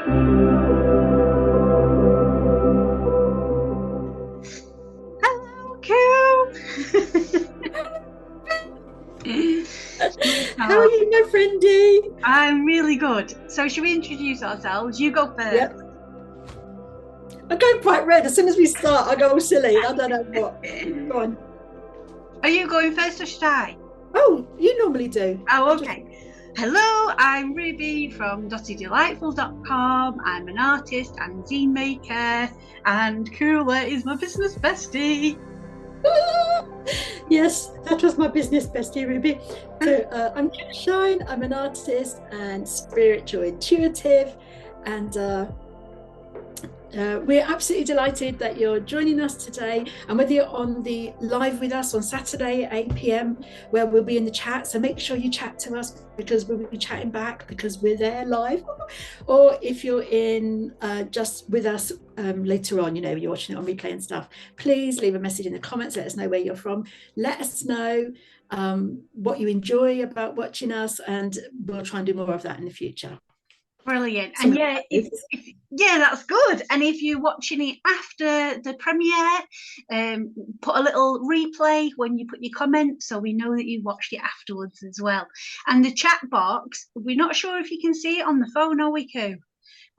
Hello, Cool. How are you, my friendy? I'm really good. So, should we introduce ourselves? You go first. Yep. I go quite red. As soon as we start, I go all silly. I don't know what. Go on. Are you going first or should I? Oh, you normally do. Oh, okay. Hello, I'm Ruby from dottydelightful.com. I'm an artist and zine maker, and Cooler is my business bestie. Yes, that was my business bestie, Ruby. So I'm Kim Shine. I'm an artist and spiritual intuitive, and we're absolutely delighted that you're joining us today, and whether you're on the live with us on Saturday at 8 p.m, where we'll be in the chat, so make sure you chat to us because we'll be chatting back because we're there live, or if you're in just with us later on, you're watching it on replay and stuff, please leave a message in the comments. Let us know where you're from. Let us know what you enjoy about watching us, and we'll try and do more of that in the future. Brilliant. And yeah, yeah, that's good. And if you're watching it after the premiere, put a little replay when you put your comment so we know that you watched it afterwards as well. And the chat box, we're not sure if you can see it on the phone, are we, Koo?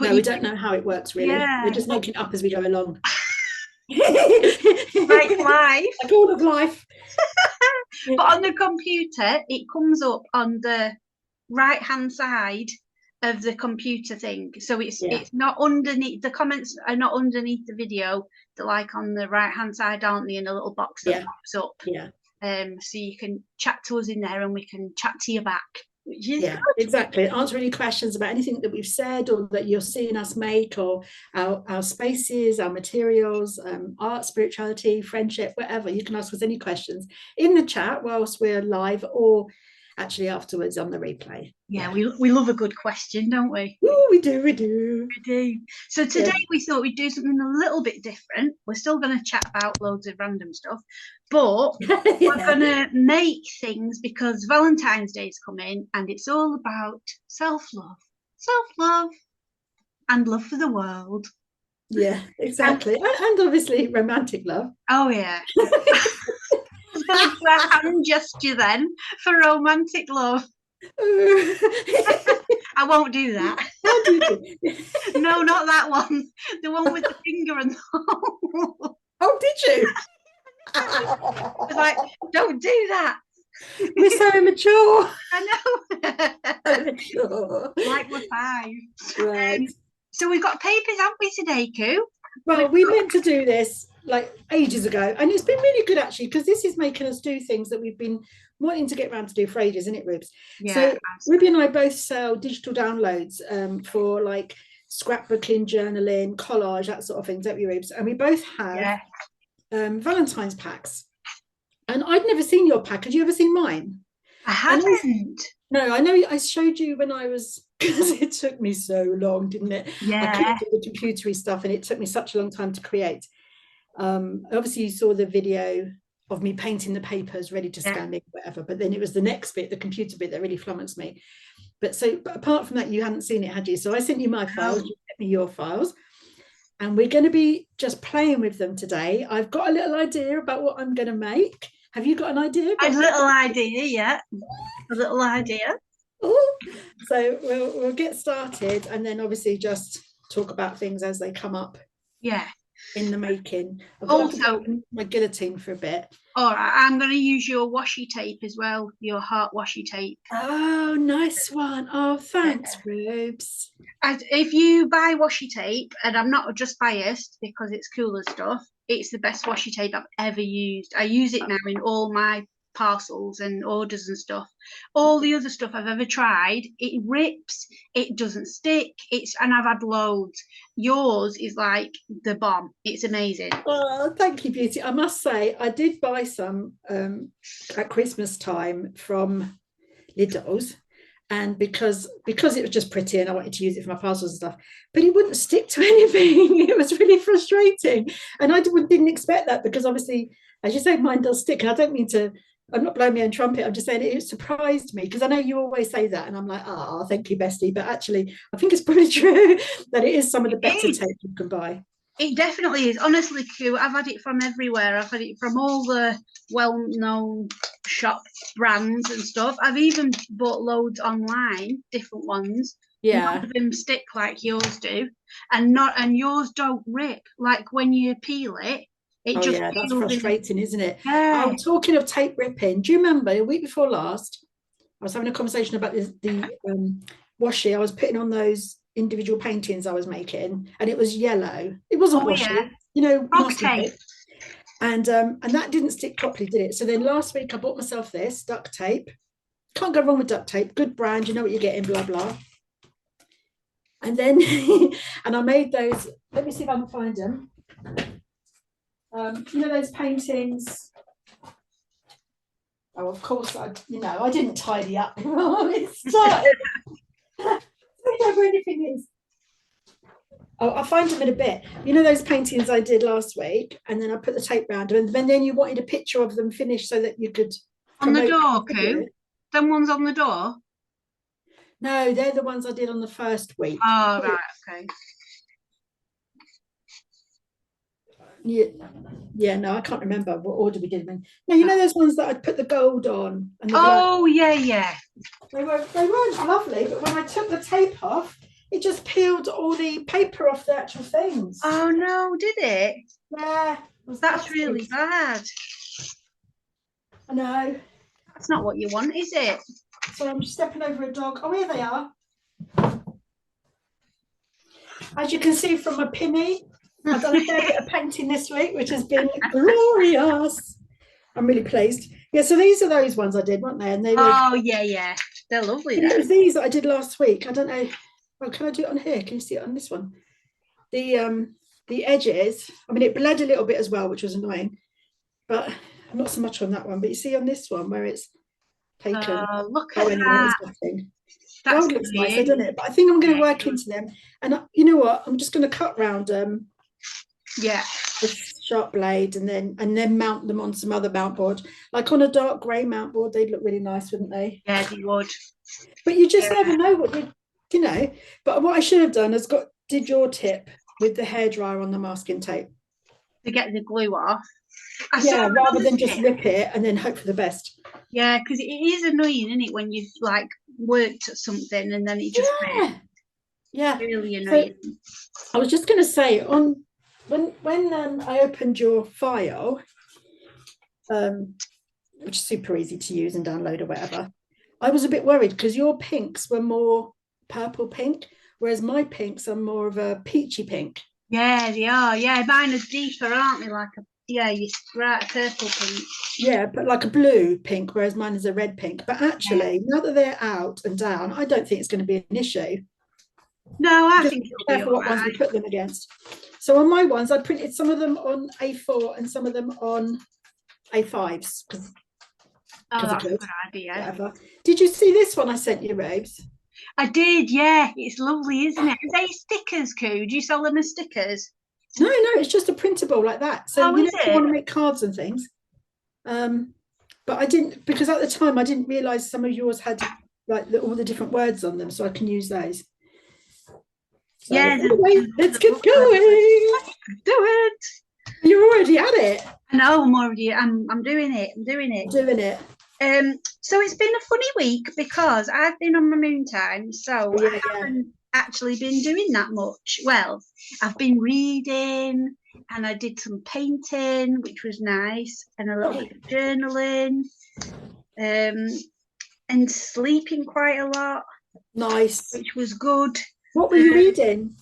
But no, we don't know how it works, really. Yeah. We're just making it up as we go along. Like life. Like all of life. But on the computer, it comes up on the right-hand side of the computer thing, so it's not underneath. The comments are not underneath the video. They're like on the right hand side, aren't they, in a little box that pops up. So you can chat to us in there and we can chat to you back, which is good. Exactly. Answer any questions about anything that we've said or that you're seeing us make, or our spaces, our materials, art, spirituality, friendship, whatever. You can ask us any questions in the chat whilst we're live, or actually afterwards on the replay. We love a good question, don't we? Ooh, we do. So today we thought we'd do something a little bit different. We're still going to chat about loads of random stuff, but we're going to make things because Valentine's Day is coming and it's all about self-love and love for the world. Yeah, exactly. And obviously romantic love. Oh yeah. I was going to do a hand gesture then for romantic love. I won't do that. No, not that one. The one with the finger and the hole. Oh, did you? I was like, don't do that. We're so immature. I know. Like we're 5. Right. So we've got papers, haven't we, today, Koo? Well, we meant to do this like ages ago, and it's been really good actually, because this is making us do things that we've been wanting to get around to do for ages, isn't it, Rubes? Yeah, so absolutely. Ruby and I both sell digital downloads for like scrapbooking, journaling, collage, that sort of thing, don't we, Rubes? And we both have Valentine's packs. And I'd never seen your pack. Had you ever seen mine? I haven't. No, I know I showed you when I was, because it took me so long, didn't it? Yeah. I couldn't do the computery stuff and it took me such a long time to create. Obviously you saw the video of me painting the papers ready to scan in, whatever, but then it was the next bit, the computer bit, that really flummoxed me. But apart from that, you hadn't seen it, had you? So I sent you my files, you sent me your files, and we're going to be just playing with them today. I've got a little idea about what I'm going to make. Have you got an idea? A little idea. Ooh. So we'll get started, and then obviously just talk about things as they come up. Yeah. In the making. Also, my guillotine for a bit. All right, I'm going to use your washi tape as well, your heart washi tape. Oh, nice one. Oh, thanks, Rubes. If you buy washi tape, and I'm not just biased because it's cooler stuff, it's the best washi tape I've ever used. I use it now in all my parcels and orders and stuff. All the other stuff I've ever tried, it rips, it doesn't stick, and I've had loads. Yours is like the bomb. It's amazing. Oh, thank you, beauty. I must say I did buy some at Christmas time from Lidl's, and because it was just pretty and I wanted to use it for my parcels and stuff, but it wouldn't stick to anything. It was really frustrating, and I didn't expect that, because obviously, as you say, mine does stick, and I don't mean to I'm not blowing my own trumpet. I'm just saying it surprised me because I know you always say that, and I'm like, oh, thank you, bestie. But actually, I think it's pretty true that it is some of the better tape you can buy. It definitely is. Honestly, Q, I've had it from everywhere. I've had it from all the well-known shop brands and stuff. I've even bought loads online, different ones. Yeah. None of them stick like yours do, and yours don't rip. Like when you peel it, it just that's frustrating, isn't it? Yeah. Talking of tape ripping, do you remember a week before last, I was having a conversation about the washi. I was putting on those individual paintings I was making, and it was yellow. It wasn't washi, yeah. you know, Okay. and that didn't stick properly, did it? So then last week I bought myself this duct tape. Can't go wrong with duct tape. Good brand, you know what you're getting, blah blah. And then and I made those. Let me see if I can find them. You know those paintings. Oh, of course, I didn't tidy up. It started. Whatever anything is. Oh, I'll find them in a bit. You know those paintings I did last week, and then I put the tape round them, and then you wanted a picture of them finished so that you could on the door, Coo. Them ones on the door. No, they're the ones I did on the first week. Oh, right, okay. Yeah, no, I can't remember what order we did them in. No, you know those ones that I'd put the gold on. And the yeah. They weren't lovely, but when I took the tape off, it just peeled all the paper off the actual things. Oh no, did it? Yeah. That's really bad. I know. That's not what you want, is it? So I'm stepping over a dog. Oh, here they are. As you can see from my pinny, I've done a fair bit of painting this week, which has been glorious. I'm really pleased. Yeah, so these are those ones I did, weren't they? And they were. Yeah. They're lovely. It was these that I did last week. I don't know. Well, can I do it on here? Can you see it on this one? The edges. I mean, it bled a little bit as well, which was annoying, but not so much on that one. But you see on this one where it's taken. Look at that. Gold looks nice, doesn't it? But I think I'm going to work into them. And you know what? I'm just going to cut round them. Yeah. With sharp blade and then mount them on some other mount board. Like on a dark grey mount board, they'd look really nice, wouldn't they? Yeah, they would. But you just never know what you know. But what I should have done is did your tip with the hairdryer on the masking tape. To get the glue off. Rather than just rip it and then hope for the best. Yeah, because it is annoying, isn't it, when you've like worked at something and then it just really annoying. So, I was just going to say when I opened your file, which is super easy to use and download or whatever, I was a bit worried because your pinks were more purple pink, whereas my pinks are more of a peachy pink. Yeah, they are. Yeah, mine are deeper, aren't they? Like you're right, purple pink. Yeah, but like a blue pink, whereas mine is a red pink. But actually, now that they're out and down, I don't think it's going to be an issue. No, I think it'll be careful what ones we put them against. So on my ones, I printed some of them on A4 and some of them on A5s. That's a good idea. Whatever. Did you see this one I sent you, Robes? I did, yeah. It's lovely, isn't it? Are they stickers, Coo? Do you sell them as stickers? No, it's just a printable like that. So if you want to make cards and things. But I didn't, because at the time I didn't realise some of yours had like all the different words on them, so I can use those. So, anyway, let's get going. Do it. You're already at it. I know, I'm doing it. So it's been a funny week because I've been on my moon time, so I haven't actually been doing that much. Well, I've been reading and I did some painting, which was nice, and a little bit of journaling, and sleeping quite a lot. Nice. Which was good. What were you reading?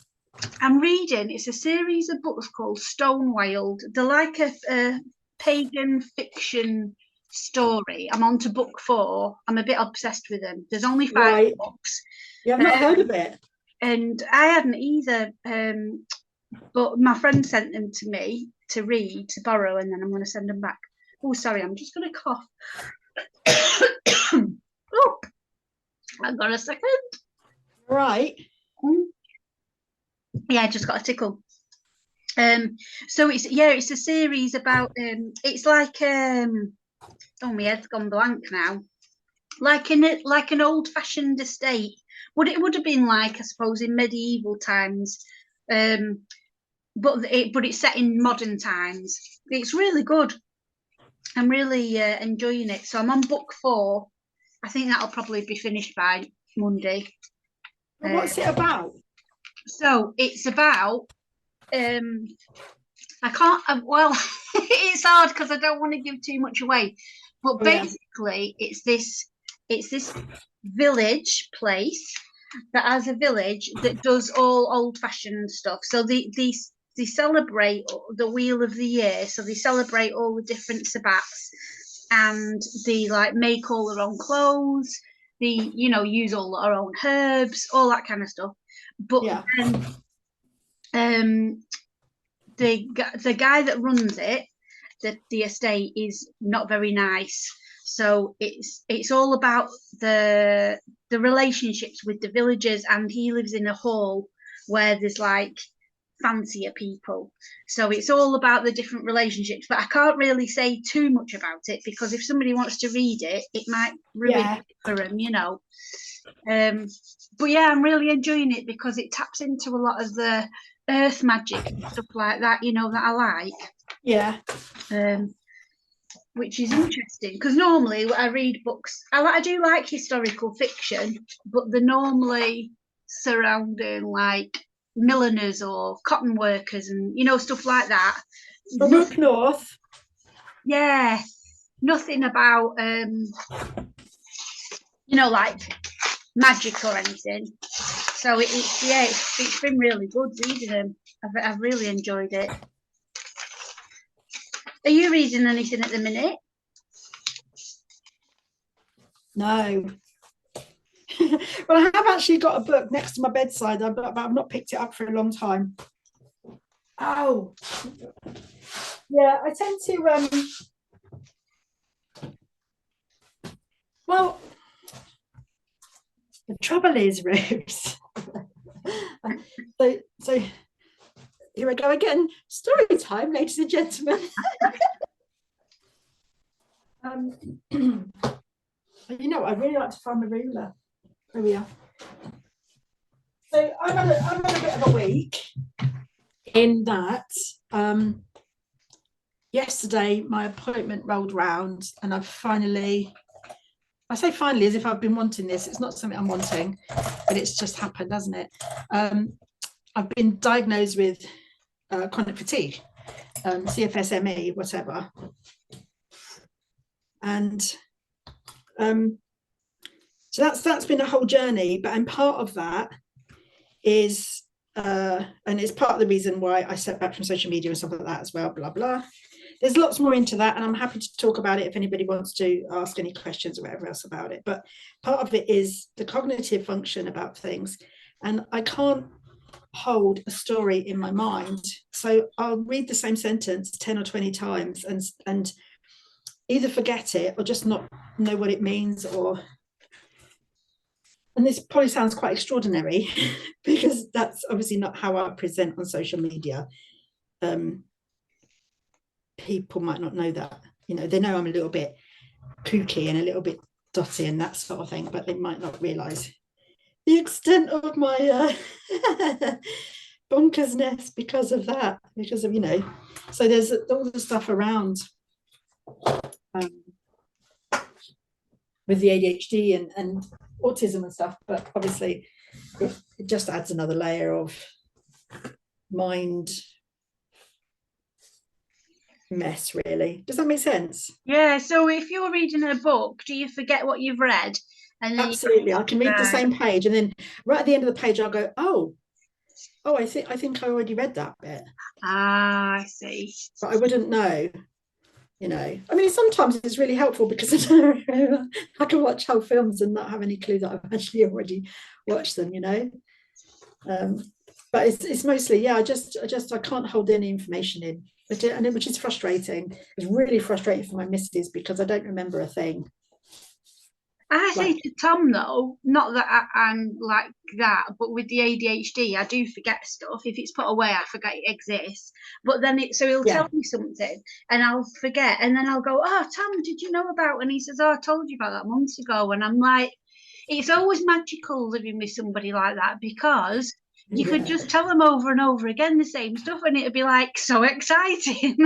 I'm reading, it's a series of books called Stonewild. They're like a pagan fiction story. I'm on to book 4. I'm a bit obsessed with them. There's only 5 books. Yeah, I've not heard of it. And I hadn't either, but my friend sent them to me to read, to borrow, and then I'm going to send them back. Oh, sorry, I'm just going to cough. Oh, I've got a second. Right. Yeah, I just got a tickle. So it's a series about it's like Oh, my head's gone blank now. Like an old-fashioned estate. It would have been like, I suppose, in medieval times. But it's set in modern times. It's really good. I'm really enjoying it. So I'm on book 4. I think that'll probably be finished by Monday. What's it about? So it's about I can't. Well, it's hard because I don't want to give too much away. But basically, it's this village place that has a village that does all old-fashioned stuff. So they celebrate the wheel of the year. So they celebrate all the different sabbats, and they like make all their own clothes. They use all their own herbs, all that kind of stuff. But then the guy that runs it, the estate, is not very nice. So it's all about the relationships with the villagers, and he lives in a hall where there's like fancier people. So it's all about the different relationships. But I can't really say too much about it, because if somebody wants to read it, it might ruin it for them, But yeah, I'm really enjoying it because it taps into a lot of the earth magic and stuff like that, that I like. Yeah. Which is interesting, because normally I read books, I do like historical fiction, but they're normally surrounding like milliners or cotton workers and stuff like that. From up north. Yeah, nothing about like magic or anything. So it's been really good reading them. I've really enjoyed it. Are you reading anything at the minute? No. Well, I have actually got a book next to my bedside, but I've not picked it up for a long time. Oh, yeah, I tend to well, the trouble is, Rose. so here I go again. Story time, ladies and gentlemen. I really like to find my ruler. There we are. So I've had a bit of a week in that yesterday my appointment rolled round, and I say finally as if I've been wanting this. It's not something I'm wanting, but it's just happened, hasn't it? I've been diagnosed with chronic fatigue, CFSME, whatever. And so that's been a whole journey, and part of that is and it's part of the reason why I stepped back from social media and stuff like that as well, blah blah. There's lots more into that, and I'm happy to talk about it if anybody wants to ask any questions or whatever else about it. But part of it is the cognitive function about things, and I can't hold a story in my mind, so I'll read the same sentence 10 or 20 times and either forget it or just not know what it means. And this probably sounds quite extraordinary because that's obviously not how I present on social media. People might not know that, they know I'm a little bit kooky and a little bit dotty and that sort of thing, but they might not realize the extent of my bonkersness because of that, so there's all the stuff around with the ADHD and autism and stuff, but obviously it just adds another layer of mind mess, really. Does that make sense? Yeah, so if you're reading a book, do you forget what you've read? And then absolutely, I can read the same page, and then right at the end of the page I'll go, oh, I think I already read that bit. I see. But I wouldn't know. I mean, sometimes it's really helpful because I can watch whole films and not have any clue that I've actually already watched them, but it's mostly, I can't hold any information in, which is frustrating. It's really frustrating for my missus because I don't remember a thing. I say to Tom though, not that I'm like that, but with the ADHD, I do forget stuff. If it's put away, I forget it exists. But then so he'll tell me something and I'll forget, and then I'll go, "Oh, Tom, did you know about?" And he says, "Oh, I told you about that months ago." And I'm like, it's always magical living with somebody like that, because you could just tell them over and over again the same stuff, and it'd be like so exciting.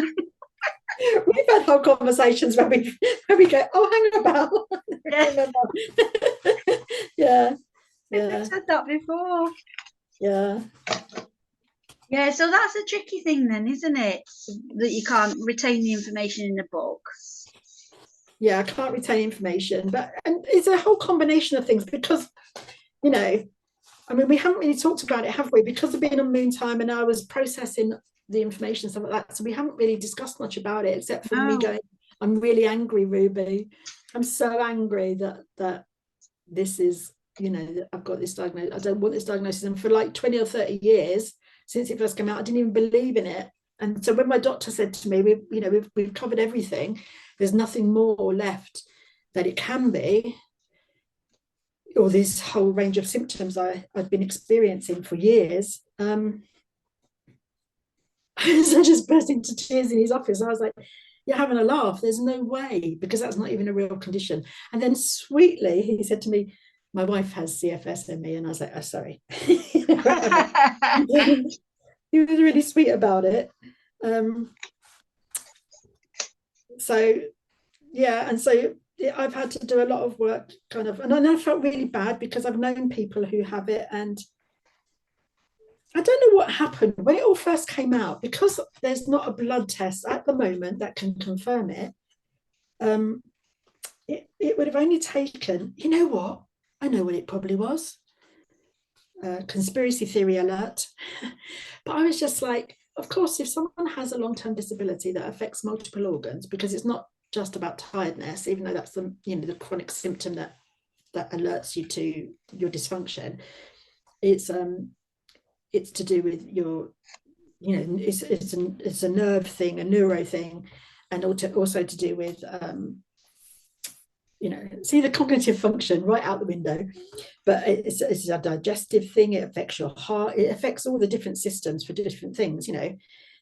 We've had whole conversations where we go, "Oh, hang about." Yeah. I've said that before. Yeah. Yeah, so that's a tricky thing then, isn't it? That you can't retain the information in a book. Yeah, I can't retain information, and it's a whole combination of things, because, you know, I mean, we haven't really talked about it, have we? Because of being on moon time and I was processing the information and stuff like that. So we haven't really discussed much about it, except for me going, "I'm really angry, Ruby. I'm so angry that this is, that I've got this diagnosis. I don't want this diagnosis." And for like 20 or 30 years since it first came out, I didn't even believe in it. And so when my doctor said to me, we've covered everything, there's nothing more left that it can be, or this whole range of symptoms I've been experiencing for years, so I just burst into tears in his office. I was like, "You're having a laugh. There's no way," because that's not even a real condition. And then sweetly, he said to me, "My wife has CFS-ME." And I was like, "Oh, sorry." He was really sweet about it. So, yeah, and so I've had to do a lot of work kind of, and I felt really bad because I've known people who have it, and I don't know what happened when it all first came out, because there's not a blood test at the moment that can confirm it. It would have only taken, you know what? I know what it probably was. Conspiracy theory alert. But I was just like, of course, if someone has a long-term disability that affects multiple organs, because it's not just about tiredness, even though that's the chronic symptom that alerts you to your dysfunction, it's to do with your, it's a nerve thing, a neuro thing, and also to do with see the cognitive function right out the window. But it's a digestive thing. It affects your heart. It affects all the different systems for different things,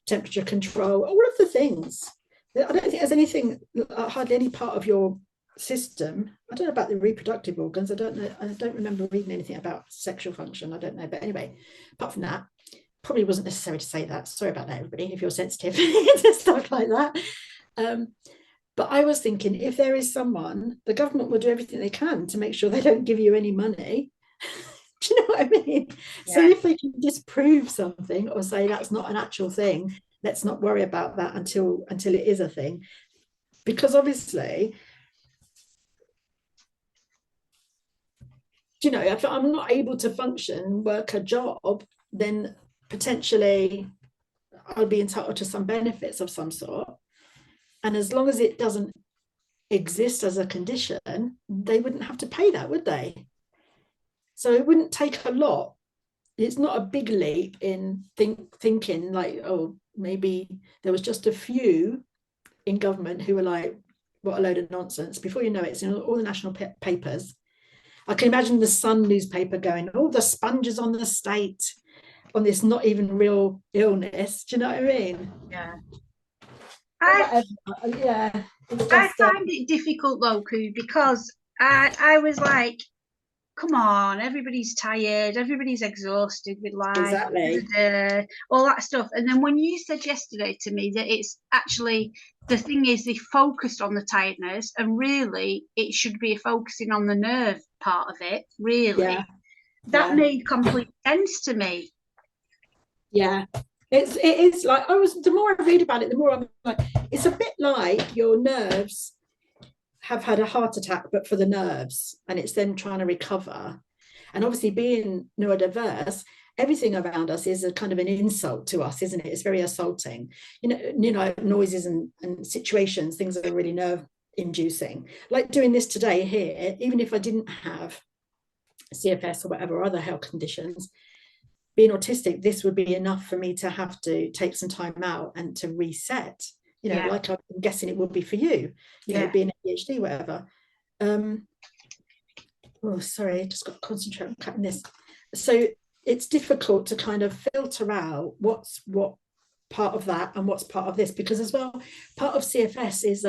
temperature control, all of the things. I don't think there's anything, hardly any part of your system. I don't know about the reproductive organs. I don't know. I don't remember reading anything about sexual function. I don't know. But anyway, apart from that, probably wasn't necessary to say that. Sorry about that, everybody, if you're sensitive to stuff like that. But I was thinking, if there is someone, the government will do everything they can to make sure they don't give you any money. Do you know what I mean? Yeah. So if they can disprove something or say that's not an actual thing, let's not worry about that until it is a thing. Because obviously, if I'm not able to function, work a job, then potentially I'll be entitled to some benefits of some sort. And as long as it doesn't exist as a condition, they wouldn't have to pay that, would they? So it wouldn't take a lot. It's not a big leap in thinking like, oh, maybe there was just a few in government who were like, what a load of nonsense. Before you know it, it's in all the national papers. I can imagine the Sun newspaper going, "Oh, the sponges on the state on this not even real illness." Do you know what I mean? Yeah. I find it difficult though, Koo, because I was like, come on, everybody's tired, everybody's exhausted with life, exactly, all that stuff. And then when you said yesterday to me that it's actually, the thing is, they focused on the tiredness, and really it should be focusing on the nerve part of it, really. That made complete sense to me. Yeah. It is like, the more I read about it, the more I'm like, it's a bit like your nerves have had a heart attack, but for the nerves, and it's them trying to recover. And obviously, being neurodiverse, everything around us is a kind of an insult to us, isn't it? It's very assaulting. Noises and situations, things that are really nerve inducing. Like doing this today here, even if I didn't have CFS or whatever other health conditions, being autistic, this would be enough for me to have to take some time out and to reset, like I'm guessing it would be for you, being ADHD, whatever. oh, sorry, I just got to concentrate on cutting this. So it's difficult to kind of filter out what's what part of that and what's part of this, because as well, part of CFS is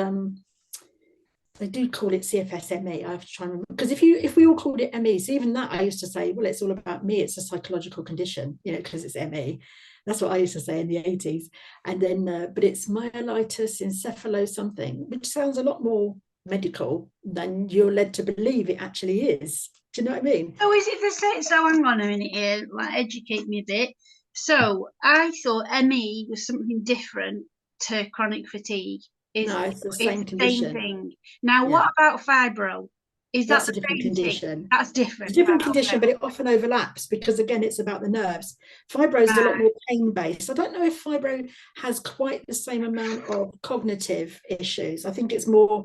they do call it CFS-ME. I have to try and remember, because if we all called it ME, so even that I used to say, well, it's all about me. It's a psychological condition, you know, because it's ME. That's what I used to say in the 80s. And then, but it's myelitis encephalo something, which sounds a lot more medical than you're led to believe it actually is. Do you know what I mean? Oh, is it the same? So hang on a minute here, like educate me a bit. So I thought ME was something different to chronic fatigue. Is No, it's the it's same the same condition. thing? Now, Yeah, what about fibro? Is that that's the a different same thing? condition. That's It's different, a different right? condition, Okay. but it often overlaps because, again, it's about the nerves. Fibro is a lot Right. more pain based. I don't know if fibro has quite the same amount of cognitive issues. I think it's more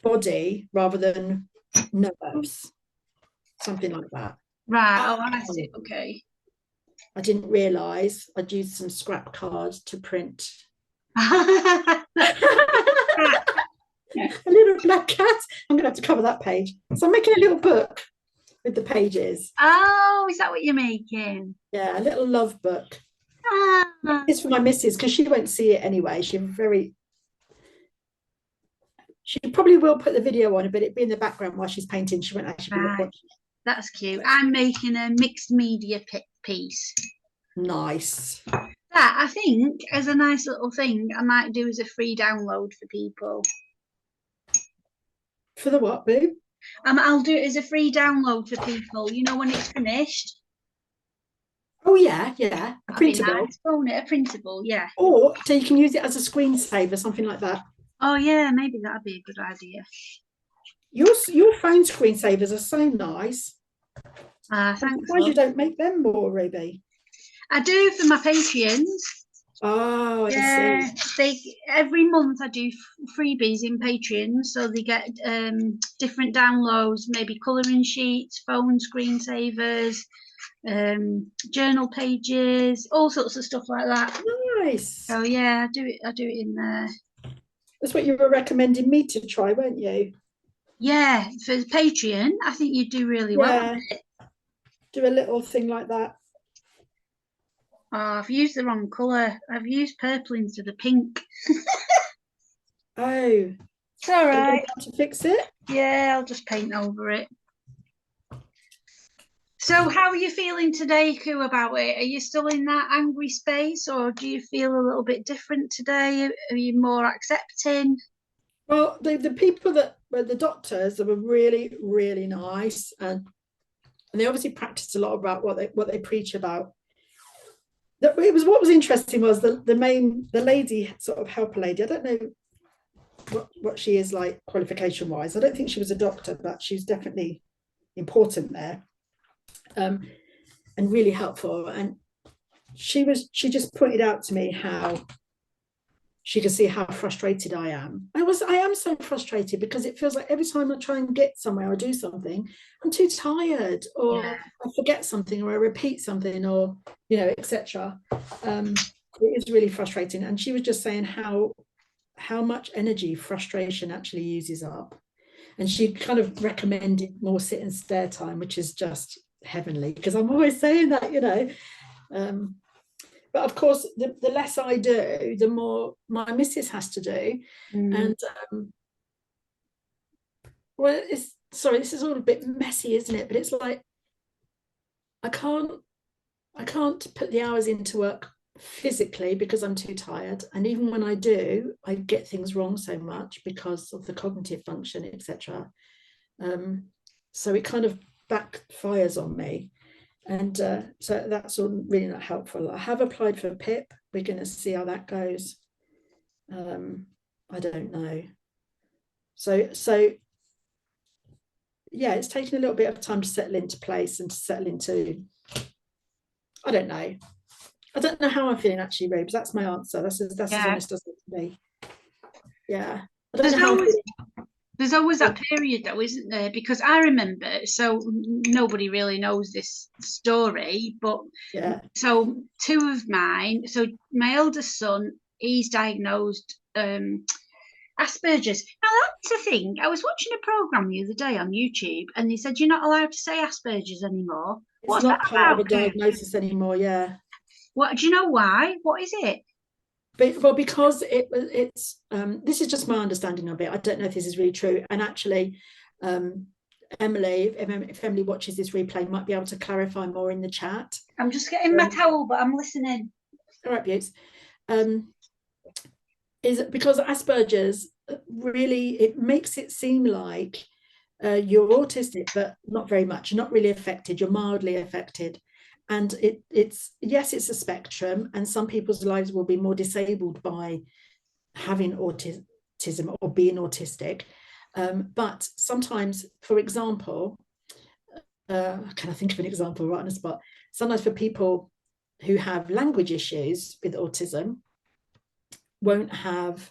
body rather than nerves, something like that. Right. Oh, I Oh, see. Okay. I didn't realize I'd used some scrap cards to print a little black cat. I'm going to have to cover that page. So I'm making a little book with the pages. Oh, is that what you're making? Yeah, a little love book. Ah, It's for my missus because she won't see it anyway. She probably will put the video on, but it'd be in the background while she's painting. She won't actually be right. watching. That's cute. I'm making a mixed media piece. Nice. That I think as a nice little thing I might do as a free download for people. For the what, boo? I'll do it as a free download for people. You know, when it's finished. Oh yeah, yeah. A That'd be printable. nice, won't it? A printable, yeah. Or so you can use it as a screensaver, something like that. Oh yeah, maybe that'd be a good idea. Your phone screensavers are so nice. Ah, I'm thanks, surprised love. you don't make them more, Ruby. I do for my Patreons. Oh, I Yeah, see. they every month I do freebies in Patreon, so they get different downloads, maybe colouring sheets, phone screensavers, journal pages, all sorts of stuff like that. Nice. Oh yeah, I do it. I do it in there. That's what you were recommending me to try, weren't you? Yeah, for Patreon, I think you do really well. Yeah. Do a little thing like that. Oh, I've used the wrong colour. I've used purple instead of pink. Oh, It's all are you going right. to fix it? Yeah, I'll just paint over it. So, how are you feeling today, Koo, about it? Are you still in that angry space, or do you feel a little bit different today? Are you more accepting? Well, the people that were the doctors, they were really, really nice, and they obviously practiced a lot about what they preach about. It was what was interesting was the lady, sort of helper lady. I don't know what she is like qualification wise. I don't think she was a doctor, but she's definitely important there, and really helpful. And she just pointed out to me how she could see how frustrated I am. I am so frustrated because it feels like every time I try and get somewhere or do something, I'm too tired, Yeah. or I forget something, or I repeat something, or etc. It is really frustrating. And she was just saying how much energy frustration actually uses up. And she kind of recommended more sit and stare time, which is just heavenly because I'm always saying that. But of course, the less I do, the more my missus has to do. And well, it's sorry, this is all a bit messy, isn't it? But it's like I can't put the hours into work physically because I'm too tired. And even when I do, I get things wrong so much because of the cognitive function, etc. So it kind of backfires on me. And so that's all really not helpful. I have applied for PIP. We're going to see how that goes. I don't know. So yeah, it's taken a little bit of time to settle into place and to settle into. I don't know. I don't know how I'm feeling actually, Robes. That's my answer. That's as Yeah. honest as it can be. Yeah, I don't There's know how I'm always feeling. there's always that period though, isn't there? Because I remember, so nobody really knows this story, but Yeah, so two of mine, so my eldest son, he's diagnosed Asperger's. Now that's the thing. I was watching a program the other day on YouTube, and they said you're not allowed to say Asperger's anymore. It's What's that not part of a about, Kurt? diagnosis anymore. Yeah. What do you know why? What is it? Well, because it's this is just my understanding of it. I don't know if this is really true. And actually, Emily, if Emily watches this replay, might be able to clarify more in the chat. I'm just getting my towel, but I'm listening. All right, Butts. Is because Asperger's really, it makes it seem like you're autistic, but not very much. You're not really affected. You're mildly affected. And it's yes, it's a spectrum, and some people's lives will be more disabled by having autism or being autistic. But sometimes, for example, can I think of an example right on the spot? Sometimes for people who have language issues with autism, won't have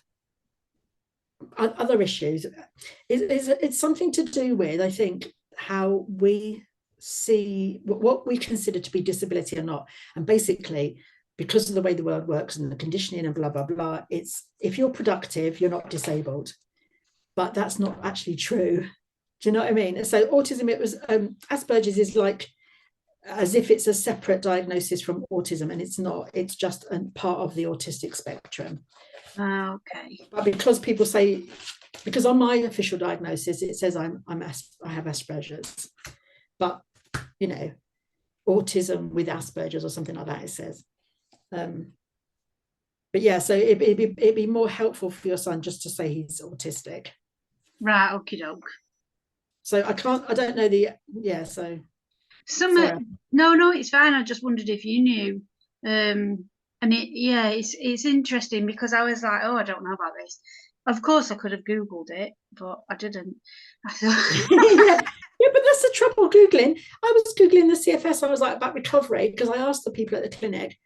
other issues. It's something to do with, I think, how we see what we consider to be disability or not. And basically, because of the way the world works and the conditioning and blah, blah, blah, it's if you're productive, you're not disabled. But that's not actually true. Do you know what I mean? So autism, it was Asperger's is like as if it's a separate diagnosis from autism, and it's not. It's just a part of the autistic spectrum. Okay. But because people say, because on my official diagnosis it says I have Asperger's, but you know, autism with Asperger's or something like that it says. But yeah, so it'd be more helpful for your son just to say he's autistic. Right, okie doke. So I don't know the, yeah, so. No, it's fine. I just wondered if you knew. And it's interesting because I was like, oh, I don't know about this. Of course, I could have Googled it, but I didn't. I thought, yeah, but that's the trouble Googling. I was Googling the CFS. I was like about recovery because I asked the people at the clinic,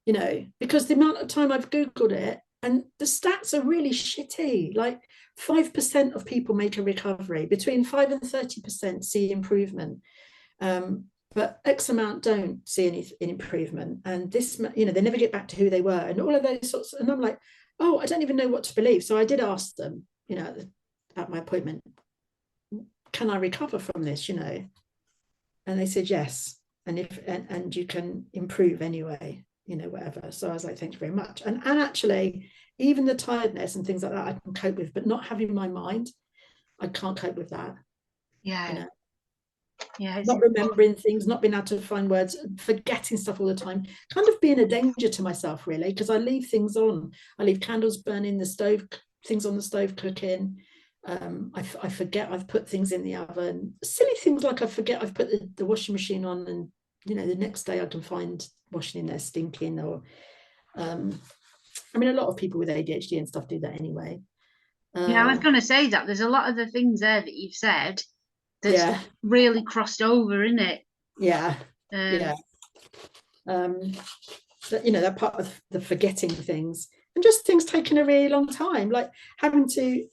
you know, because the amount of time I've Googled it and the stats are really shitty. Like 5% of people make a recovery, between 5 and 30% see improvement. But X amount don't see any improvement. And this, you know, they never get back to who they were and all of those sorts. And I'm like, oh, I don't even know what to believe. So I did ask them, you know, at my appointment, can I recover from this, you know? And they said yes. And and you can improve anyway, you know, whatever. So I was like, thank you very much. And actually, even the tiredness and things like that, I can cope with, but not having my mind, I can't cope with that. Yeah. You know? Yeah, not remembering things, not being able to find words, forgetting stuff all the time, kind of being a danger to myself, really, because I leave things on. I leave candles burning, the stove, things on the stove cooking. I forget I've put things in the oven. Silly things like I forget I've put the washing machine on, and you know, the next day I can find washing in there stinking. Or, I mean, a lot of people with ADHD and stuff do that anyway. Yeah, I was going to say that there's a lot of the things there that you've said that's really crossed over, isn't it? Yeah. That, you know, that part of the forgetting things and just things taking a really long time, like having to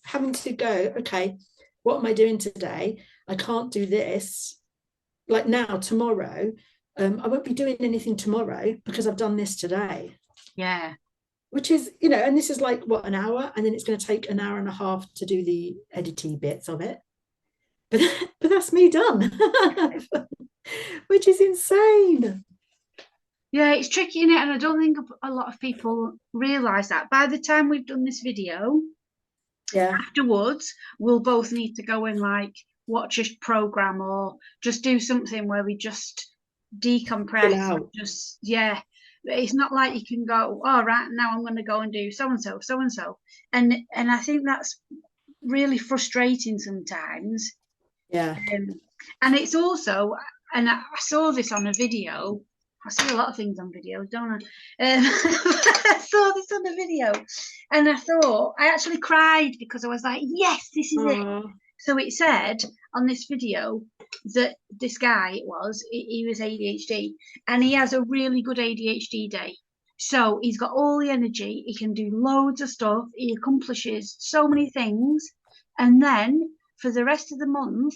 go, okay, what am I doing today? I can't do this. Like now, tomorrow, I won't be doing anything tomorrow because I've done this today. Yeah. Which is, you know, and this is like what, an hour, and then it's going to take an hour and a half to do the editing bits of it. But that's me done, which is insane. Yeah, it's tricky, isn't it? And I don't think a lot of people realise that. By the time we've done this video, afterwards, we'll both need to go and like watch a program or just do something where we just decompress. Just it's not like you can go, oh right, now I'm going to go and do so and so, so and so, and I think that's really frustrating sometimes. Yeah. And it's also, and I saw this on a video. I see a lot of things on videos, don't I? I saw this on a video, and I actually cried because I was like, yes, this is it. So it said on this video that this guy, he was ADHD, and he has a really good ADHD day. So he's got all the energy, he can do loads of stuff, he accomplishes so many things, and then for the rest of the month,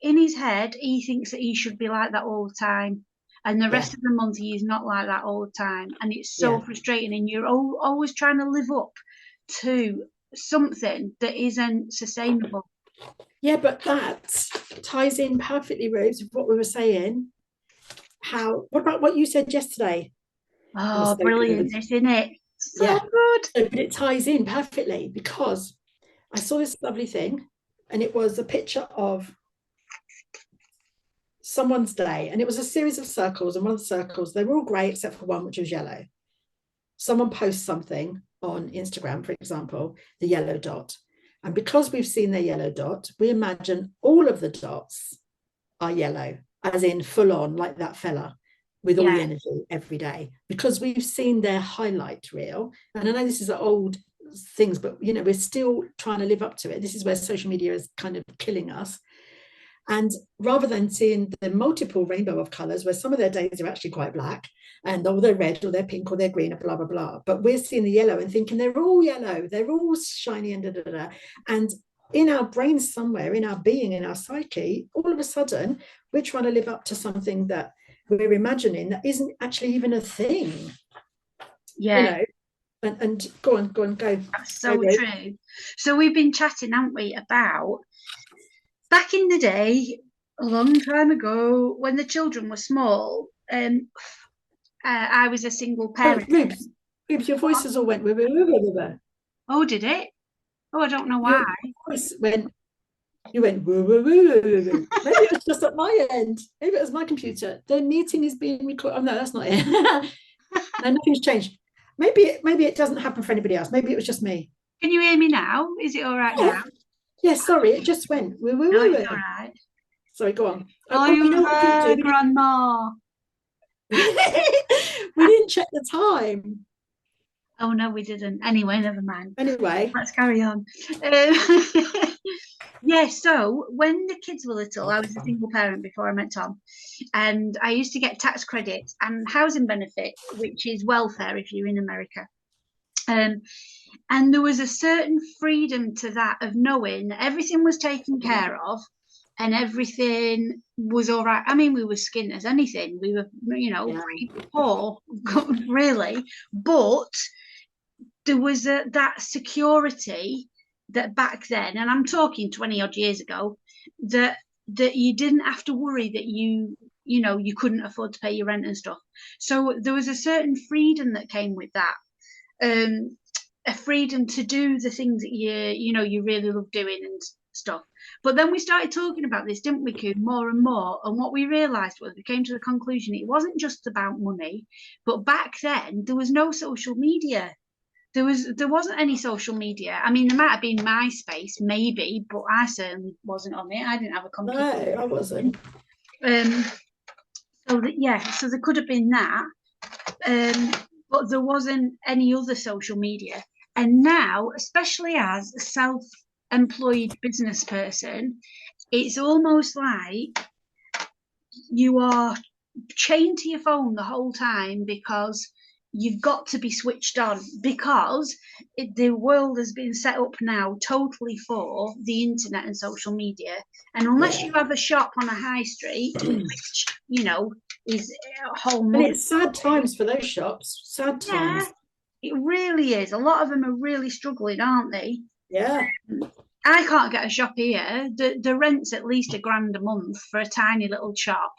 in his head, he thinks that he should be like that all the time. And the rest of the month, he is not like that all the time. And it's so frustrating. And you're always trying to live up to something that isn't sustainable. Yeah, but that ties in perfectly, Rose, with what we were saying. What about what you said yesterday? It was Oh, so brilliant, good. isn't it? So Yeah. good. So, but it ties in perfectly because I saw this lovely thing, and it was a picture of someone's day, and it was a series of circles, and one of the circles, they were all grey except for one, which was yellow. Someone posts something on Instagram, for example, the yellow dot. And because we've seen the yellow dot, we imagine all of the dots are yellow, as in full on, like that fella with all the energy every day, because we've seen their highlight reel. And I know this is old things, but we're still trying to live up to it. This is where social media is kind of killing us. And rather than seeing the multiple rainbow of colors, where some of their days are actually quite black, and they're red or they're pink or they're green or blah blah blah, but we're seeing the yellow and thinking they're all yellow, they're all shiny and da da da. And in our brains somewhere, in our being, in our psyche, all of a sudden we're trying to live up to something that we're imagining that isn't actually even a thing. And go on. That's so true. So we've been chatting, haven't we, about back in the day, a long time ago, when the children were small. I was a single parent. Rubes, your voices all went. Oh, did it? Oh, I don't know why. You went woo, woo, woo, woo, woo. Maybe it was just at my end. Maybe it was my computer. The meeting is being recorded. Oh no, that's not it. No, nothing's changed. Maybe it doesn't happen for anybody else. Maybe it was just me. Can you hear me now? Is it all right now? Yeah, sorry, it just went. Woo, woo, no, woo, it's all right. Sorry, go on. You know what we do? Grandma. We didn't check the time. Oh no, we didn't. Anyway, never mind. Anyway, let's carry on. Yeah, so when the kids were little, I was a single parent before I met Tom, and I used to get tax credits and housing benefit, which is welfare if you're in America. And there was a certain freedom to that of knowing that everything was taken care of and everything was all right. I mean, we were skint as anything. We were, pretty poor, really. But there was that security that back then, and I'm talking 20 odd years ago, that you didn't have to worry that you couldn't afford to pay your rent and stuff. So there was a certain freedom that came with that. A freedom to do the things that you really love doing and stuff. But then we started talking about this, didn't we, Coon, more and more? And what we realised was we came to the conclusion it wasn't just about money, but back then there was no social media. There wasn't any social media. I mean, there might have been MySpace, maybe, but I certainly wasn't on it. I didn't have a computer. No, I wasn't. So there could have been that. But there wasn't any other social media. And now, especially as a self-employed business person, it's almost like you are chained to your phone the whole time because you've got to be switched on, because the world has been set up now totally for the internet and social media. And unless you have a shop on a high street, which, is a whole and it's sad times for those shops. Sad times. It really is. A lot of them are really struggling, aren't they? Yeah. I can't get a shop here. The rent's at least £1,000 a month for a tiny little shop.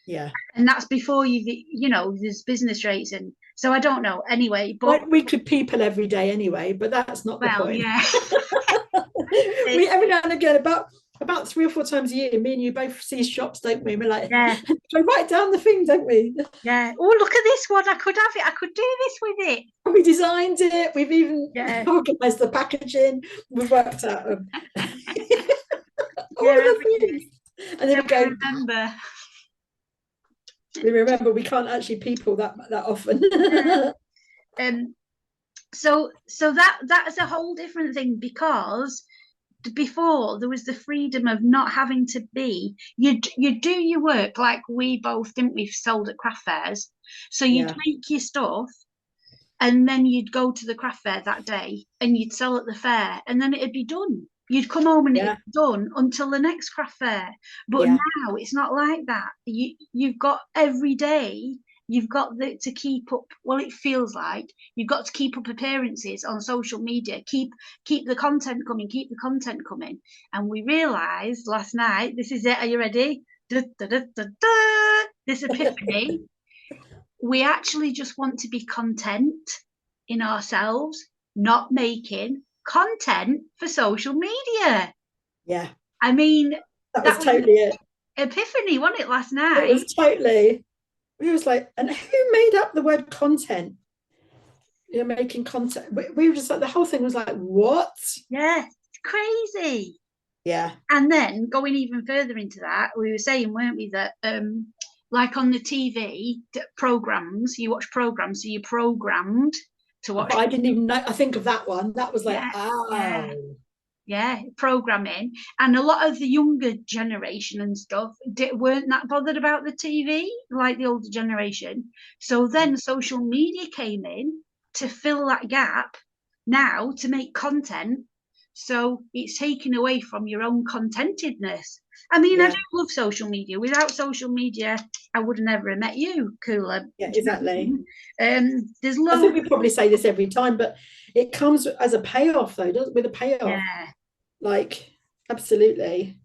Yeah. And that's before there's business rates, and so I don't know. Anyway, but we could people every day anyway, but that's not the point. Yeah. We every now and again, about 3 or 4 times a year, me and you both see shops, don't we? And we're like, go write down the thing, don't we? Yeah. Oh, look at this one. I could have it. I could do this with it. We designed it. We've even organised the packaging. We've worked out all the things. And then we go. We remember we can't actually people that often. So that's a whole different thing, because before there was the freedom of not having to be, you do your work like we both didn't. We've sold at craft fairs, so you'd make your stuff and then you'd go to the craft fair that day and you'd sell at the fair and then it'd be done. You'd come home and it'd be done until the next craft fair. But now it's not like that. You've got every day you've got to keep up. Well, it feels like you've got to keep up appearances on social media. Keep the content coming. Keep the content coming. And we realised last night. This is it. Are you ready? Da, da, da, da, da, this epiphany. We actually just want to be content in ourselves, not making content for social media. Yeah. I mean, that was totally it. Epiphany, wasn't it, last night? It was totally. We was like, and who made up the word content? You're making content. We were just like, the whole thing was like, what? Yeah, it's crazy. Yeah. And then going even further into that, we were saying, weren't we, that like on the TV programs, you watch programs, so you're programmed to watch. But I didn't even know. I think of that one. That was like, yeah, oh. Yeah, programming. And a lot of the younger generation and stuff weren't that bothered about the TV like the older generation. So then social media came in to fill that gap now to make content. So it's taken away from your own contentedness. I mean, I do love social media. Without social media, I would have never met you, Cooler. Yeah, exactly. There's loads. I think we probably say this every time, but it comes as a payoff, though, doesn't it? With a payoff. Yeah. Like, absolutely.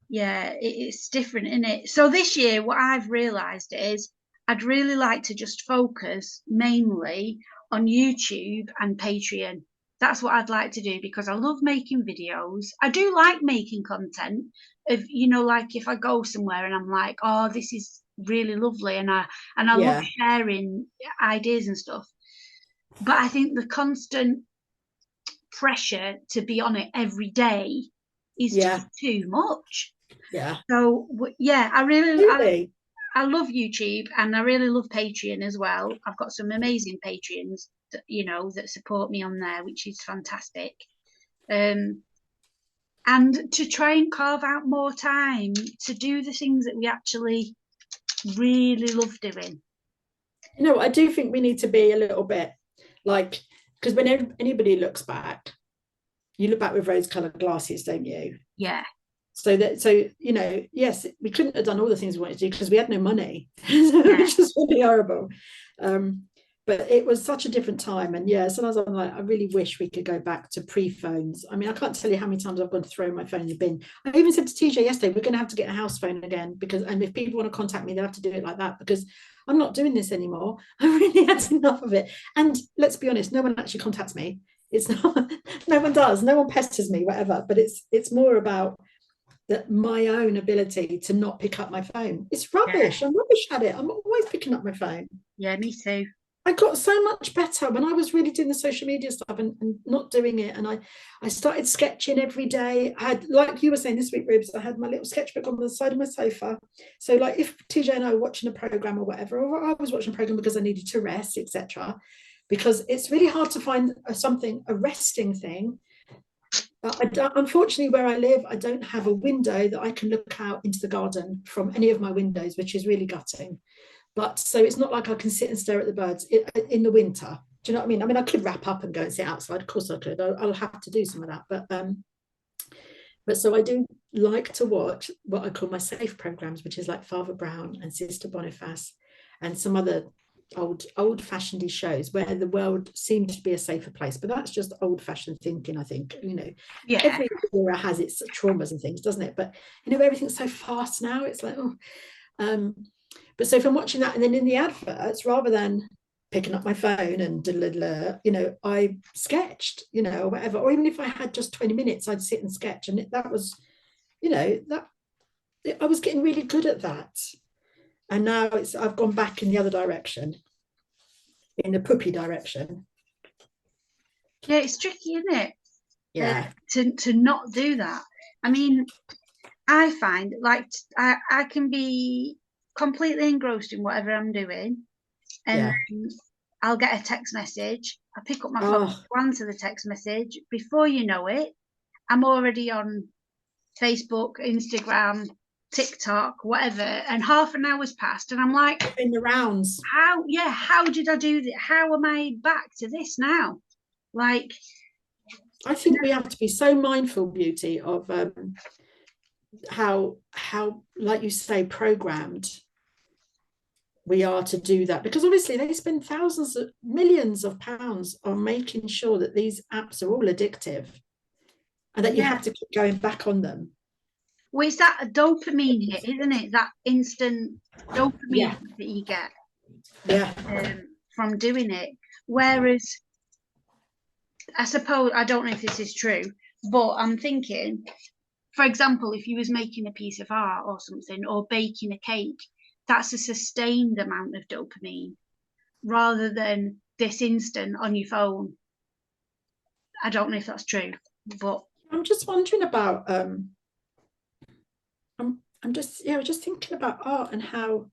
Yeah, it's different, isn't it? So this year, what I've realised is I'd really like to just focus mainly on YouTube and Patreon. That's what I'd like to do because I love making videos. I do like making content. If like if I go somewhere and I'm like, oh, this is really lovely, and I love sharing ideas and stuff. But I think the constant pressure to be on it every day is just too much. Yeah. So I love YouTube and I really love Patreon as well. I've got some amazing Patreons that that support me on there, which is fantastic. And to try and carve out more time to do the things that we actually really love doing. I do think we need to be a little bit like, because when anybody looks back, you look back with rose-colored glasses, don't you? Yeah. So yes, we couldn't have done all the things we wanted to do because we had no money, which is really horrible. But it was such a different time. And sometimes I'm like, I really wish we could go back to pre-phones. I mean, I can't tell you how many times I've gone to throw my phone in the bin. I even said to TJ yesterday, we're going to have to get a house phone again and if people want to contact me, they'll have to do it like that because I'm not doing this anymore. I really had enough of it. And let's be honest, no one actually contacts me. It's not, no one does. No one pesters me, whatever. But it's more about that my own ability to not pick up my phone. It's rubbish. I'm rubbish at it. I'm always picking up my phone. Yeah, me too. I got so much better when I was really doing the social media stuff and not doing it. And I started sketching every day. I had, like you were saying this week, Ribs, I had my little sketchbook on the side of my sofa. So like if TJ and I were watching a program or whatever, or I was watching a program because I needed to rest, etc. Because it's really hard to find a resting thing. Unfortunately, where I live, I don't have a window that I can look out into the garden from any of my windows, which is really gutting. But so it's not like I can sit and stare at the birds in the winter. Do you know what I mean? I mean, I could wrap up and go and sit outside. Of course I could. I'll have to do some of that. But so I do like to watch what I call my safe programs, which is like Father Brown and Sister Boniface and some other old-fashioned shows where the world seems to be a safer place. But that's just old-fashioned thinking, I think. Every era has its traumas and things, doesn't it? But everything's so fast now. It's like, but so if I'm watching that and then in the adverts, rather than picking up my phone and I sketched, or whatever, or even if I had just 20 minutes, I'd sit and sketch. And that was, that I was getting really good at that. And now I've gone back in the other direction, in the poopy direction. Yeah, it's tricky, isn't it? Yeah. To not do that. I mean, I find like I can be completely engrossed in whatever I'm doing, and then I'll get a text message. I pick up my phone to answer the text message. Before you know it, I'm already on Facebook, Instagram, TikTok, whatever, and half an hour's passed, and I'm like, in the rounds. How did I do that? How am I back to this now? Like, I think we have to be so mindful, Beauty, of how like you say, programmed we are to do that, because obviously they spend thousands of millions of pounds on making sure that these apps are all addictive and that you have to keep going back on them. Well, it's that dopamine hit, isn't it? That instant dopamine that you get from doing it. Whereas, I suppose, I don't know if this is true, but I'm thinking, for example, if you was making a piece of art or something, or baking a cake, that's a sustained amount of dopamine rather than this instant on your phone. I don't know if that's true, but I'm just wondering about I'm just thinking about art and how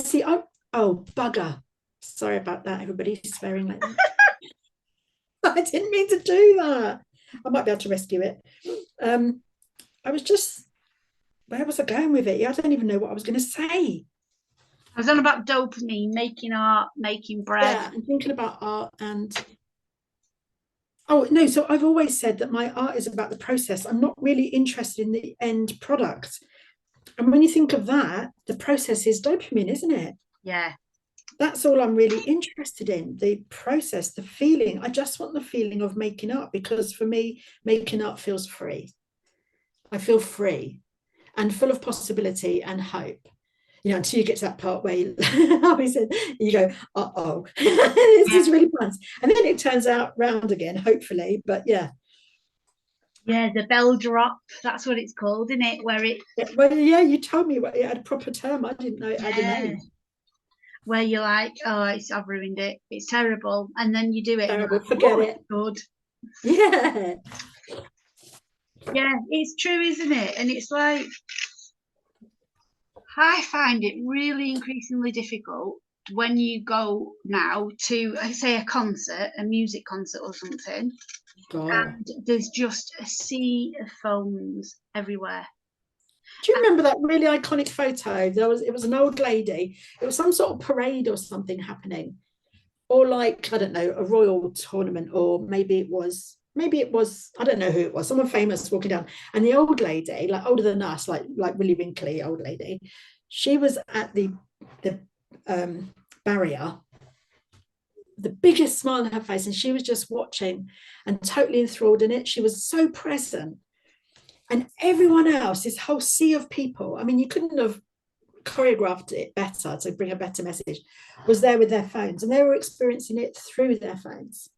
see oh bugger, sorry about that, everybody swearing like that. I didn't mean to do that. I might be able to rescue it. I was just, where was I going with it? I don't even know what I was going to say. I was on about dopamine, making art, making bread. Yeah, I'm thinking about art and oh no, so I've always said that my art is about the process. I'm not really interested in the end product. And when you think of that, the process is dopamine, isn't it? Yeah. That's all I'm really interested in, the process, the feeling. I just want the feeling of making art, because for me, making art feels free. I feel free and full of possibility and hope. Until you get to that part where you go, uh-oh, this is really fun. And then it turns out round again, hopefully. But yeah. Yeah, the bell drop, that's what it's called, isn't it? Where it you told me it had a proper term. I didn't know it had a name. Where you're like, oh, I've ruined it. It's terrible. And then you do it. Terrible, and like, forget it. Good. Yeah. Yeah, it's true, isn't it? And it's like, I find it really increasingly difficult when you go now to, say, a concert, a music concert or something, and there's just a sea of phones everywhere. Do you remember that really iconic photo? It was an old lady. It was some sort of parade or something happening, or like, I don't know, a royal tournament, or maybe it was, I don't know who it was, someone famous walking down, and the old lady, like older than us, like really wrinkly old lady, she was at the barrier, the biggest smile on her face, and she was just watching and totally enthralled in it. She was so present. And everyone else, this whole sea of people, I mean, you couldn't have choreographed it better to bring a better message, was there with their phones, and they were experiencing it through their phones,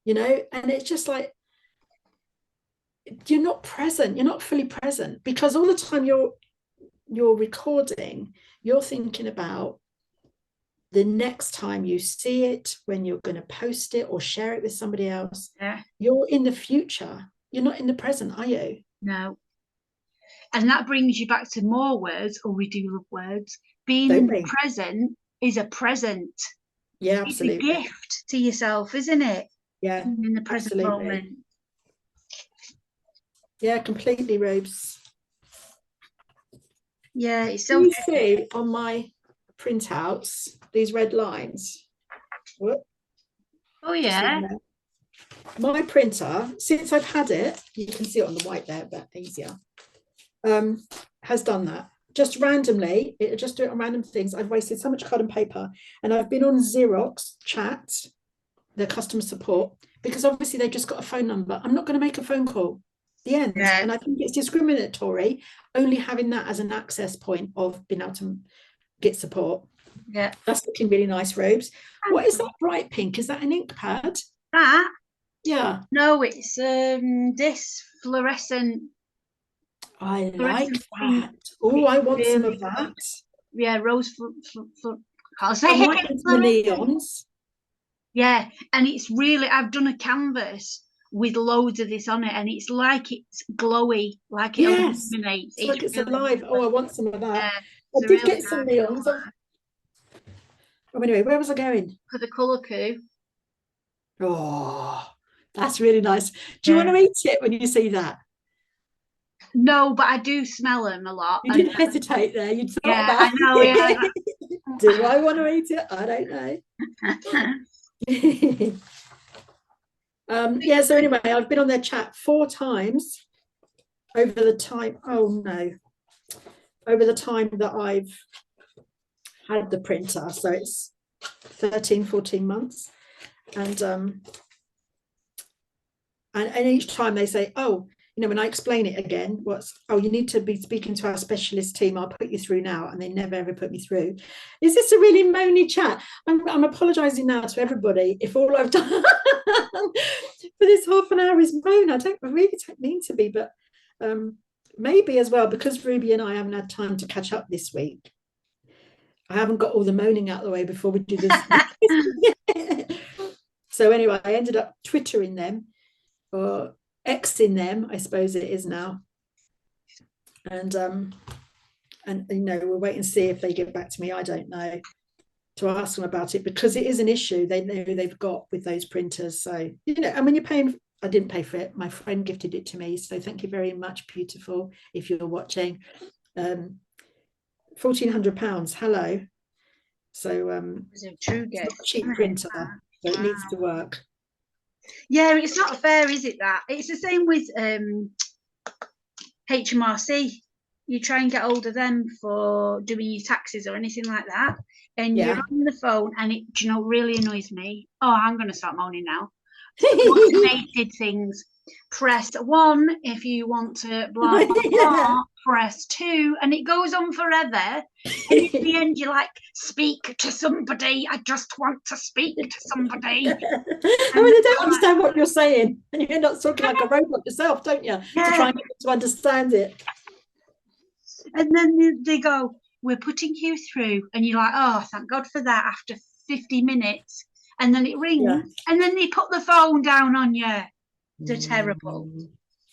and it's just like, you're not present, you're not fully present, because all the time you're recording, you're thinking about the next time you see it, when you're going to post it or share it with somebody else. You're in the future, you're not in the present, are you? No. And that brings you back to more words, or we do love words. Being in the present is a present. Yeah, absolutely. It's a gift to yourself, isn't it? Yeah. Being in the present moment. Yeah, completely, Robes. Yeah, it's so. You see on my printouts these red lines. Whoop. Oh yeah. My printer, since I've had it, you can see it on the white there, but easier, has done that. Just randomly, it'll just do it on random things. I've wasted so much card and paper, and I've been on Xerox chat, their customer support, because obviously they've just got a phone number. I'm not going to make a phone call. The end. Yeah. And I think it's discriminatory only having that as an access point of being able to get support. Yeah. That's looking really nice, Robes. What is that bright pink? Is that an ink pad? That? Yeah. No, it's this fluorescent. I like that. Oh, I want really some of that. Yeah, rose. Can't say it. The neons. Yeah, and it's really, I've done a canvas with loads of this on it, and it's like it's glowy, like it illuminates. It's like it's really alive. Oh, I want some of that. Yeah, I did really get some neons. Oh, anyway, where was I going? For the colour coup. Oh, that's really nice. Do you want to eat it when you see that? No, but I do smell them a lot. You didn't hesitate there. You thought about I know. Yeah. Do I want to eat it? I don't know. Yeah, so anyway, I've been on their chat 4 times over the time. Oh no, over the time that I've had the printer, so it's 13-14 months, and each time they say, oh, when I explain it again, you need to be speaking to our specialist team, I'll put you through now, and they never ever put me through. Is this a really moany chat? I'm apologizing now to everybody if all I've done for this half an hour is moan. I really don't mean to be, but maybe as well, because Ruby and I haven't had time to catch up this week, I haven't got all the moaning out of the way before we do this. So anyway, I ended up Twittering them, or Xing them, I suppose it is now. And we'll wait and see if they get back to me. I don't know, to ask them about it, because it is an issue they know they've got with those printers. So, and when you're paying, I didn't pay for it. My friend gifted it to me. So thank you very much, beautiful, if you're watching. £1,400. Hello. So it's a true get. It's not a cheap printer, so it needs to work. Yeah, it's not fair, is it? That it's the same with HMRC. You try and get hold of them for doing your taxes or anything like that, and you're on the phone, and it, really annoys me. Oh, I'm going to start moaning now. Automated things. Press 1 if you want to blah blah blah. Press 2, and it goes on forever. And in the end, you're like, speak to somebody. I just want to speak to somebody. They don't understand what you're saying, and you're not talking like a robot yourself, don't you? Yeah. To try and get them to understand it. And then they go, we're putting you through, and you're like, oh, thank God for that. After 50 minutes, and then it rings, and then they put the phone down on you. They're terrible.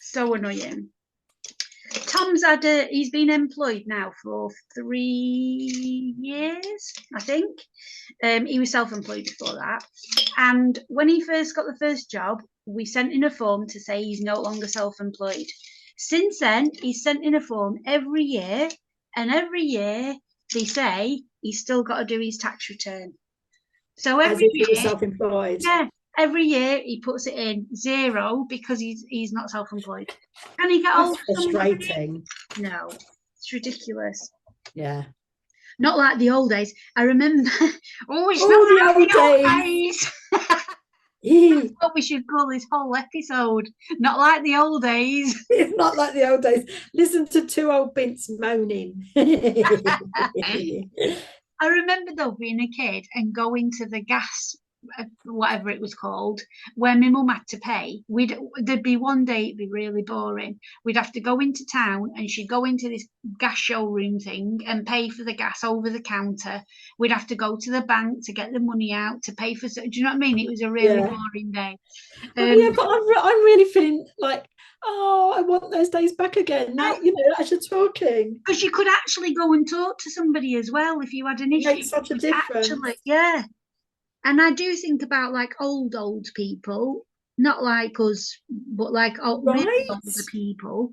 So annoying. Tom's he's been employed now for 3 years, I think. He was self-employed before that. And when he first got the first job, we sent in a form to say he's no longer self-employed. Since then, he's sent in a form every year, and every year they say he's still got to do his tax return. So every year, he's self-employed. Yeah. Every year he puts it in 0 because he's not self-employed. Can he get all frustrating? No, it's ridiculous. Yeah. Not like the old days. I remember. It's not like the old days. That's what we should call this whole episode. Not like the old days. It's not like the old days. Listen to 2 old bints moaning. I remember though being a kid and going to the gas, whatever it was called, where my mum had to pay. There'd be one day it'd be really boring. We'd have to go into town, and she'd go into this gas showroom thing and pay for the gas over the counter. We'd have to go to the bank to get the money out to pay for. Do you know what I mean? It was a really boring day. But I'm really feeling like, I want those days back again. Now, as you're talking, because you could actually go and talk to somebody as well if you had an issue. It makes such a difference. Actually, yeah. And I do think about like old people, not like us, but like really older people.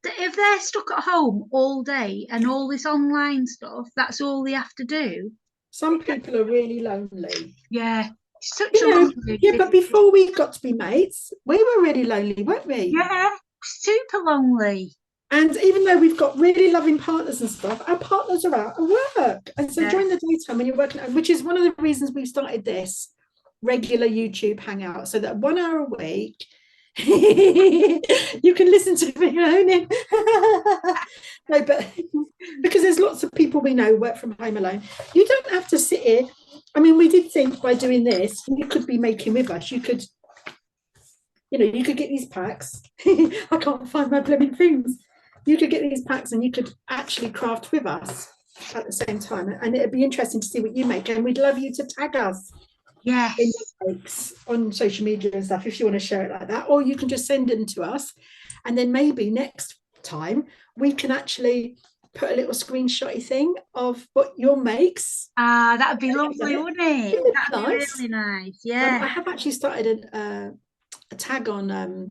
If they're stuck at home all day and all this online stuff, that's all they have to do. Some people are really lonely. Yeah. Such a lonely. Yeah, but before we got to be mates, we were really lonely, weren't we? Yeah, super lonely. And even though we've got really loving partners and stuff, our partners are out at work. And so during the daytime when you're working, which is one of the reasons we started this regular YouTube hangout, so that 1 hour a week, you can listen to me moaning. No, but because there's lots of people we know work from home alone. You don't have to sit here. I mean, we did think by doing this, you could be making with us. You could, you could get these packs. I can't find my blooming things. You could get these packs and you could actually craft with us at the same time. And it'd be interesting to see what you make. And we'd love you to tag us in your makes on social media and stuff if you want to share it like that. Or you can just send them to us. And then maybe next time we can actually put a little screenshotty thing of what your makes. That would be lovely, wouldn't it? That'd be really nice. Yeah. I have actually started a tag on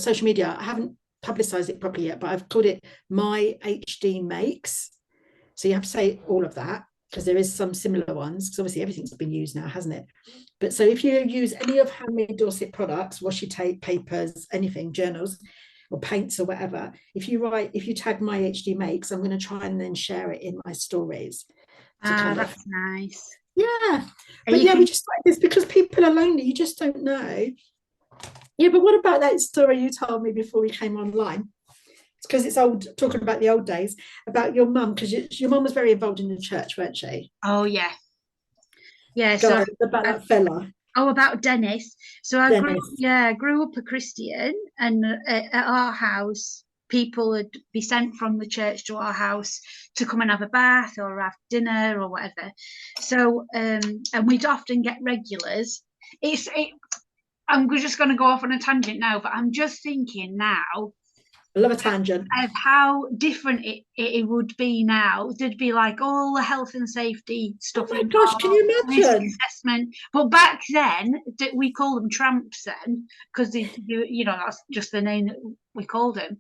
social media. I haven't publicized it properly yet, but I've called it My HD Makes. So you have to say all of that, because there is some similar ones, because obviously everything's been used now, hasn't it? But so if you use any of Handmade Dorset products, washi tape, papers, anything, journals, or paints or whatever, if you tag my HD makes, I'm going to try and then share it in my stories to kind of, that's nice. yeah. And But you yeah, can, we just like this because people are lonely. You just don't know. Yeah, but what about that story you told me before we came online? Because it's old, talking about the old days, about your mum, because your mum was very involved in the church, weren't she? oh yeah, yeah. Go So on, about I, that fella, oh, about Dennis. So I grew, Dennis. yeah, I grew up a Christian, and at our house, people would be sent from the church to our house to come and have a bath or have dinner or whatever. So, and we'd often get regulars. I'm just going to go off on a tangent now, but I'm just thinking now I love a tangent. of how different it would be now. There'd be like all the health and safety Oh stuff my gosh, can you involved, risk imagine? assessment. But back then, we call them tramps then, because that's just the name that we called them.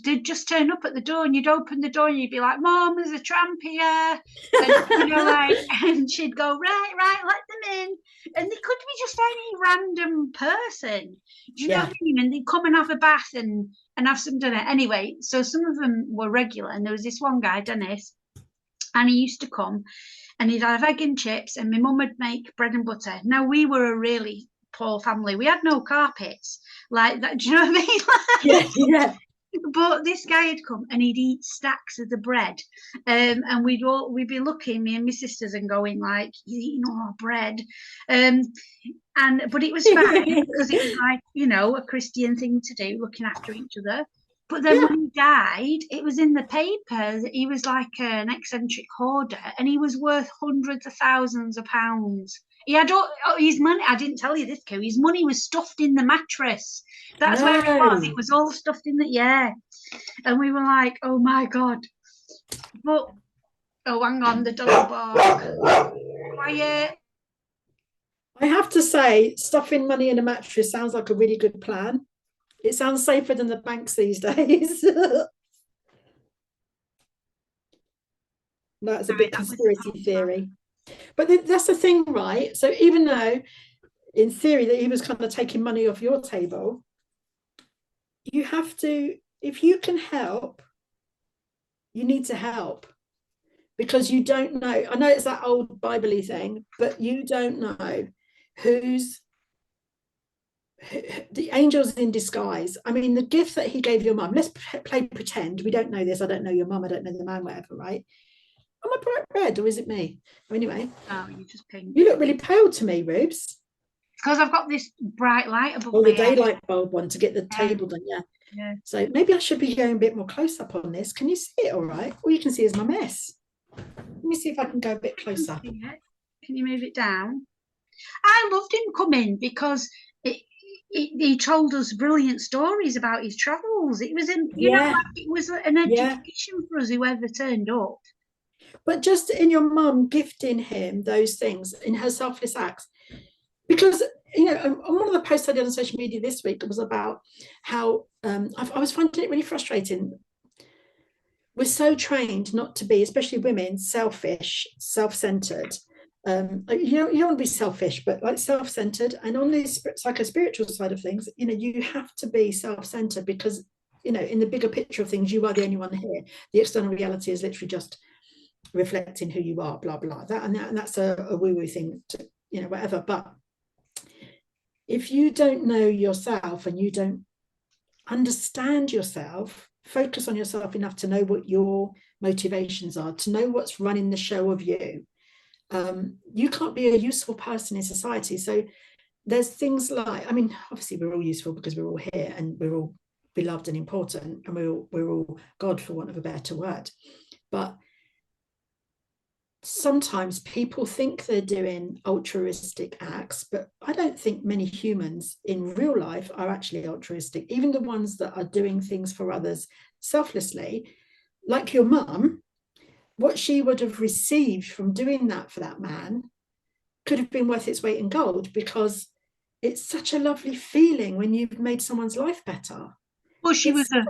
They'd just turn up at the door, and you'd open the door, and you'd be like, "Mom, there's a tramp here," and like, and she'd go, "Right, right, let them in," and they could be just any random person. Do you know what I mean? And they'd come and have a bath and have some dinner. Anyway, so some of them were regular, and there was this one guy, Dennis, and he used to come and he'd have egg and chips, and my mum would make bread and butter. Now, we were a really poor family. We had no carpets like that. Do you know what I mean? Yeah, yeah. But this guy had come and he'd eat stacks of the bread, and we'd be looking, me and my sisters, and going like, "He's eating all our bread," but it was fine because it was like a Christian thing to do, looking after each other. But then Yeah. when he died, it was in the paper that he was like an eccentric hoarder, and he was worth hundreds of thousands of pounds. He had all his money. I didn't tell you this, Koo. His money was stuffed in the mattress. That's where it was. It No. was all stuffed in the, yeah. And we were like, oh my God. But, oh, hang on, the dog bark. Quiet. I have to say, stuffing money in a mattress sounds like a really good plan. It sounds safer than the banks these days. That's a bit Right, that was the conspiracy dog bark. theory. But that's the thing, right? So even though in theory that he was kind of taking money off your table, you have to, if you can help, you need to help, because you don't know. I know it's that old Bible-y thing, but you don't know who's the angels in disguise. I mean, the gift that he gave your mum, let's play pretend. We don't know this. I don't know your mum. I don't know the man, whatever, right? Am I bright red or is it me? Anyway. Oh, you just pink. You look really pale to me, Rubes. Because I've got this bright light above Oh, my the head. daylight bulb one to get the table done, yeah. Yeah. So maybe I should be going a bit more close up on this. Can you see it all right? All you can see is my mess. Let me see if I can go a bit closer. Can you move it down? I loved him coming because he told us brilliant stories about his travels. It was it was an education for us, whoever turned up. But just in your mum gifting him those things in her selfless acts, because on one of the posts I did on social media this week, it was about how I was finding it really frustrating. We're so trained not to be, especially women, selfish, self-centered. You don't want to be selfish, but like self-centered. And on the psycho-spiritual side of things, you have to be self-centered because, in the bigger picture of things, you are the only one here. The external reality is literally just reflecting who you are, blah, blah, and that's a woo-woo thing, whatever. But if you don't know yourself and you don't understand yourself, focus on yourself enough to know what your motivations are, to know what's running the show of you, you can't be a useful person in society. So there's things like, obviously we're all useful because we're all here and we're all beloved and important, and we're all God, for want of a better word. But sometimes people think they're doing altruistic acts, but I don't think many humans in real life are actually altruistic. Even the ones that are doing things for others selflessly, like your mum, what she would have received from doing that for that man could have been worth its weight in gold, because it's such a lovely feeling when you've made someone's life better. Well, she was a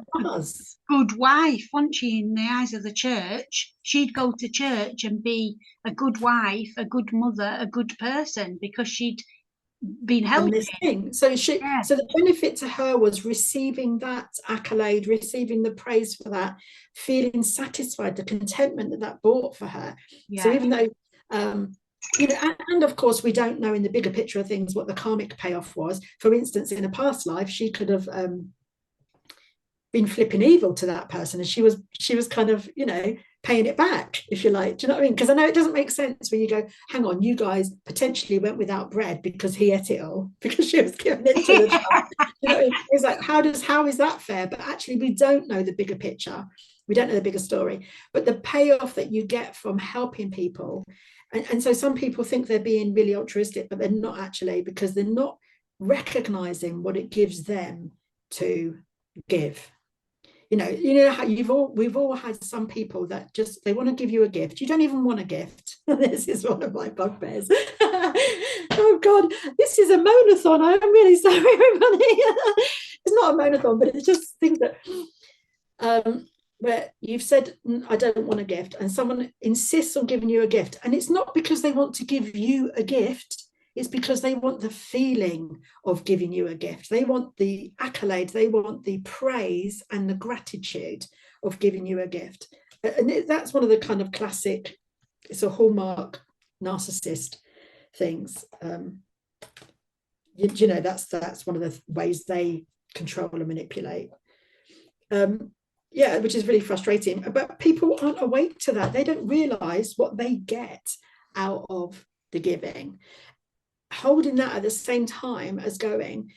good wife, wasn't she, in the eyes of the church? She'd go to church and be a good wife, a good mother, a good person, because she'd been on helping. this thing. So so the benefit to her was receiving that accolade, receiving the praise for that, feeling satisfied, the contentment that brought for her. So even though you know, and of course we don't know in the bigger picture of things what the karmic payoff was. For instance, in a past life she could have been flipping evil to that person, and she was kind of, you know, paying it back, if you like. Do you know what I mean? Because I know it doesn't make sense when you go, hang on, you guys potentially went without bread because he ate it all, because she was giving it to the child. You know, it's like, how is that fair? But actually we don't know the bigger picture, we don't know the bigger story, but the payoff that you get from helping people. And so some people think they're being really altruistic, but they're not actually, because they're not recognizing what it gives them to give. You know how we've all had some people that just, they want to give you a gift. You don't even want a gift. This is one of my bugbears. Oh God, this is a monathon. I'm really sorry, everybody. It's not a monathon, but it's just things that where you've said, I don't want a gift, and someone insists on giving you a gift, and it's not because they want to give you a gift. It's because they want the feeling of giving you a gift. They want the accolade, they want the praise and the gratitude of giving you a gift. And that's one of the kind of classic, it's a hallmark narcissist things. You know, that's one of the ways they control and manipulate. Yeah, which is really frustrating. But people aren't awake to that. They don't realize what they get out of the giving. Holding that at the same time as going,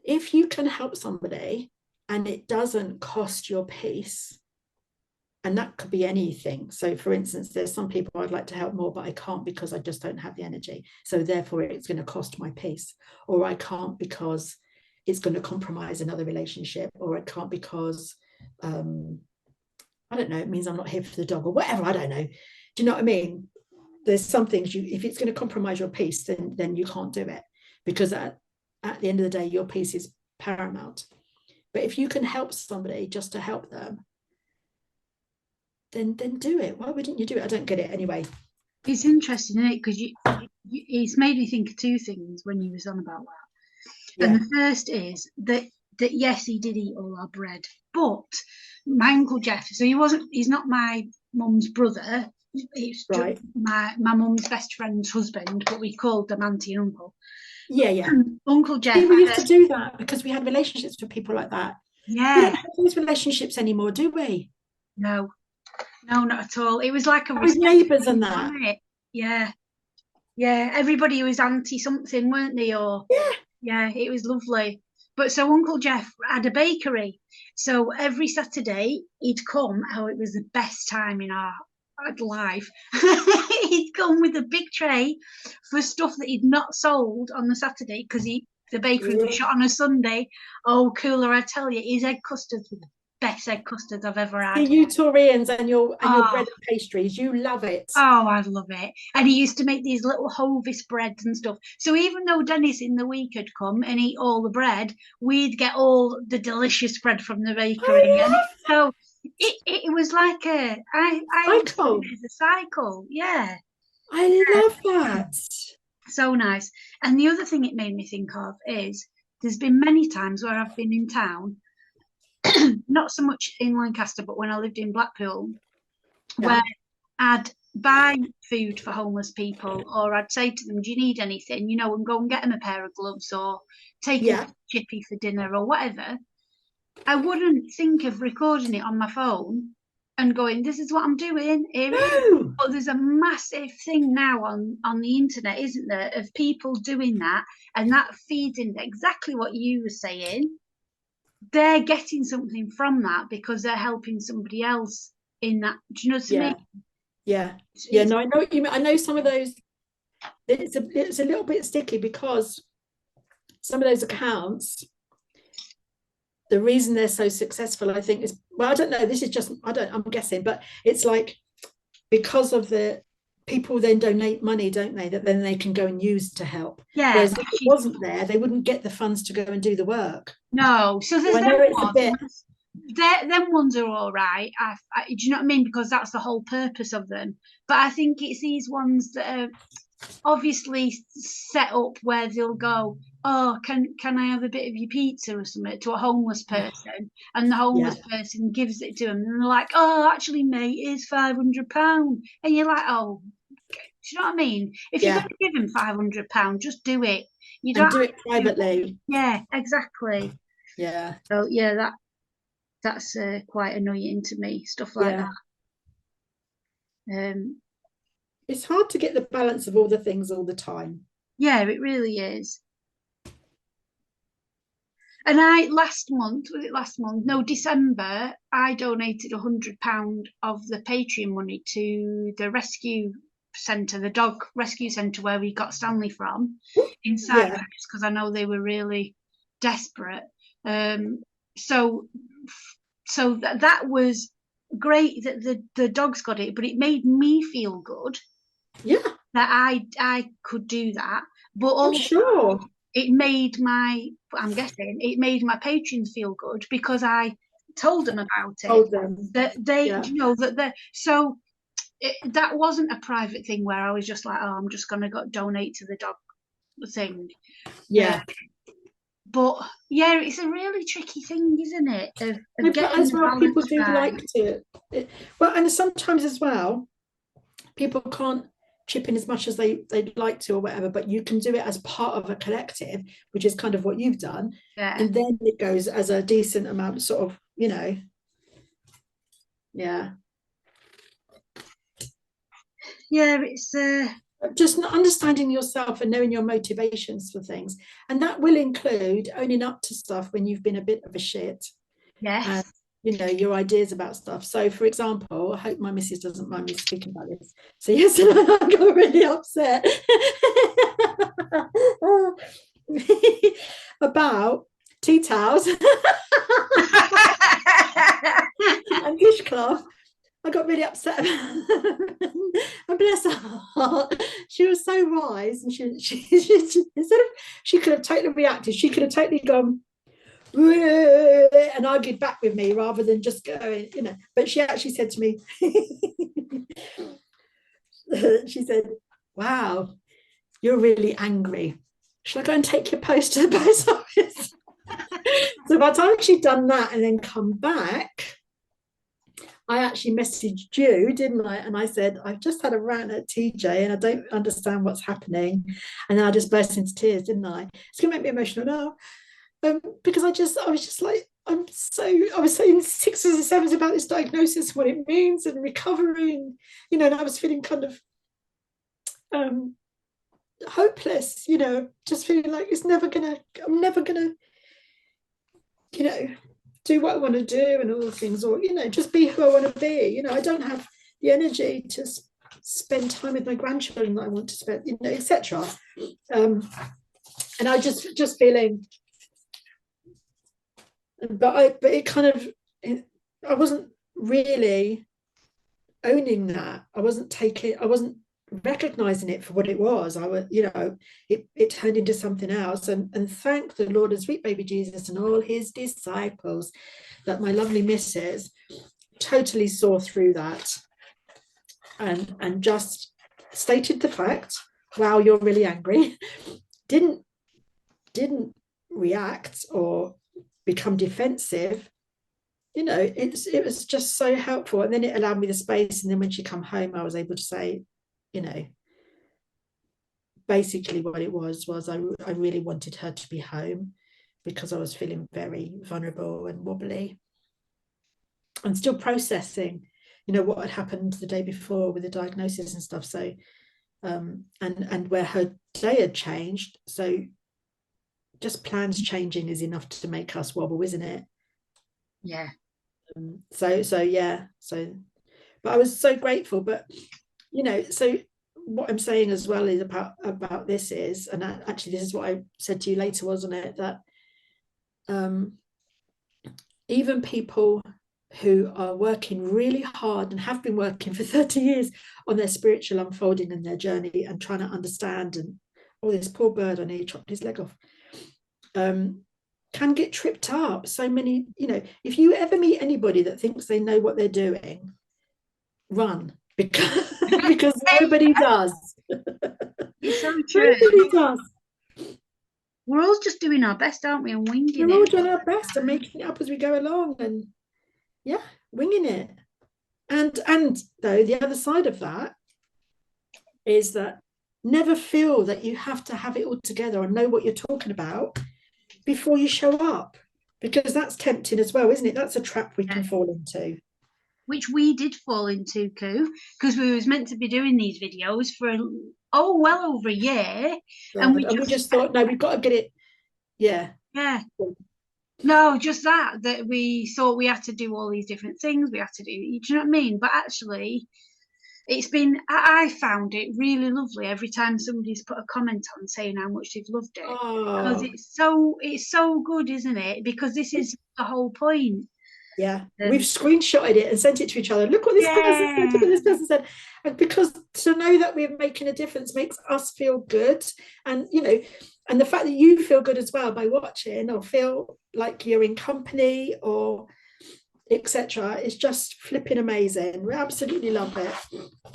if you can help somebody and it doesn't cost your peace, and that could be anything. So for instance, there's some people I'd like to help more, but I can't because I just don't have the energy. So therefore it's going to cost my peace, or I can't because it's going to compromise another relationship, or I can't because I don't know, it means I'm not here for the dog or whatever, I don't know. Do you know what I mean? There's some things if it's going to compromise your peace, then you can't do it, because at the end of the day your peace is paramount. But if you can help somebody just to help them, then do it. Why wouldn't you do it? I don't get it anyway. It's interesting, isn't it? Because it's made me think of two things when you was on about that. And the first is that yes, he did eat all our bread, but my Uncle Jeff, so he's not my mum's brother. It's right. my mum's best friend's husband, but we called them auntie and uncle. Yeah. Uncle Jeff. We used to do that because we had relationships with people like that. Yeah. We don't have those relationships anymore, do we? No, not at all. It was like a neighbours and that. Yeah. Everybody was auntie something, weren't they? Or yeah, it was lovely. But so Uncle Jeff had a bakery. So every Saturday he'd come. Oh, it was the best time in our life. He'd come with a big tray for stuff that he'd not sold on the Saturday, because the bakery was shut on a Sunday. Oh, cooler, I tell you, his egg custards were the best egg custards I've ever had. You Taurians and your bread and pastries, you love it. Oh, I love it. And he used to make these little Hovis breads and stuff. So even though Dennis in the week had come and eat all the bread, we'd get all the delicious bread from the bakery. And so it was like a cycle. It's a cycle, yeah. I love that. So nice. And the other thing it made me think of is there's been many times where I've been in town, not so much in Lancaster, but when I lived in Blackpool, where I'd buy food for homeless people, or I'd say to them, do you need anything? You know, and go and get them a pair of gloves, or take a chippy for dinner, or whatever. I wouldn't think of recording it on my phone and going, this is what I'm doing. But there's a massive thing now on the internet, isn't there, of people doing that, and that feeds into exactly what you were saying. They're getting something from that because they're helping somebody else in that. Do you know what I mean? Yeah. No, I know what you mean. I know some of those. It's a little bit sticky, because some of those accounts, the reason they're so successful, I think, is, well, I don't know. This is just, I'm guessing, but it's like because of the people then donate money, don't they? That then they can go and use to help. Yeah. Whereas if it wasn't there, they wouldn't get the funds to go and do the work. No. So there's them ones are all right. Do you know what I mean? Because that's the whole purpose of them. But I think it's these ones that are obviously set up where they'll go, oh, can I have a bit of your pizza or something, to a homeless person, and the homeless person gives it to them, and they're like, oh, actually, mate, it's £500, and you're like, oh, do you know what I mean? If you're going to give him £500, just do it. You don't do it privately. Yeah, exactly. Yeah. So yeah, that's quite annoying to me, stuff like that. It's hard to get the balance of all the things all the time. Yeah, it really is. And last month, no, December, I donated £100 of the Patreon money to the rescue centre, the dog rescue centre where we got Stanley from, in Cyprus, because I know they were really desperate. So that was great that the dogs got it, but it made me feel good. Yeah. That I could do that, but also sure. it made I'm guessing it made my patrons feel good, because I told them about it. That they, you know, that so that wasn't a private thing where I was just like, oh, I'm just gonna go donate to the dog thing. Yeah. But yeah, it's a really tricky thing, isn't it? But as well, people do like to. Well, and sometimes as well, people can't chip in as much as they'd like to or whatever, but you can do it as part of a collective, which is kind of what you've done. And then it goes as a decent amount, sort of, you know. Yeah. Yeah, it's just understanding yourself and knowing your motivations for things, and that will include owning up to stuff when you've been a bit of a shit. And you know, your ideas about stuff. So for example, I hope my missus doesn't mind me speaking about this. So yesterday I got really upset about tea towels and dishcloth. I got really upset and bless her heart, she was so wise, and she instead of, she could have totally reacted, she could have totally gone and argued back with me rather than just going, you know. But she actually said to me, she said, wow, you're really angry. Should I go and take your post to the post office? So by the time she'd done that and then come back, I actually messaged you, didn't I? And I said, I've just had a rant at TJ and I don't understand what's happening. And then I just burst into tears, didn't I? It's going to make me emotional now. Because I was just like, I was saying sixes and sevens about this diagnosis, what it means, and recovering, you know, and I was feeling kind of hopeless, you know, just feeling like I'm never gonna, you know, do what I want to do and all the things, or, you know, just be who I want to be. You know, I don't have the energy to spend time with my grandchildren that I want to spend, you know, etc. And I just feeling, but it kind of, I wasn't really owning that. I wasn't recognizing it for what it was. I was, you know, it turned into something else. And thank the Lord and sweet baby Jesus and all his disciples that my lovely missus totally saw through that and just stated the fact, wow, you're really angry. Didn't react or become defensive. You know, it was just so helpful. And then it allowed me the space. And then when she come home, I was able to say, you know, basically what it was I really wanted her to be home because I was feeling very vulnerable and wobbly and still processing, you know, what had happened the day before with the diagnosis and stuff. So and where her day had changed. So just plans changing is enough to make us wobble, isn't it? Yeah. So yeah. So, but I was so grateful. But you know, so what I'm saying as well is about this is, and actually this is what I said to you later, wasn't it? That even people who are working really hard and have been working for 30 years on their spiritual unfolding and their journey and trying to understand, and oh, this poor bird, I know he chopped his leg off, can get tripped up. So many, you know, if you ever meet anybody that thinks they know what they're doing, run, because nobody does. It's so It true. really does. We're all just doing our best, aren't we, and winging We're all it. doing our best and making it up as we go along, and yeah, winging it. And though the other side of that is that never feel that you have to have it all together or know what you're talking about before you show up, because that's tempting as well, isn't it? That's a trap we can fall into. Which we did fall into, Koo, because we was meant to be doing these videos for well over a year. God, and we just thought, no, we've got to get it. Yeah. No, just that we thought we had to do all these different things. We had to do, you know what I mean? But actually, it's been, I found it really lovely every time somebody's put a comment on saying how much they've loved it. Because it's so good, isn't it? Because this is the whole point. Yeah, we've screenshotted it and sent it to each other. Look what this person said. Look what this person said. And because to know that we're making a difference makes us feel good, and and the fact that you feel good as well by watching, or feel like you're in company, or etc., is just flipping amazing. We absolutely love it.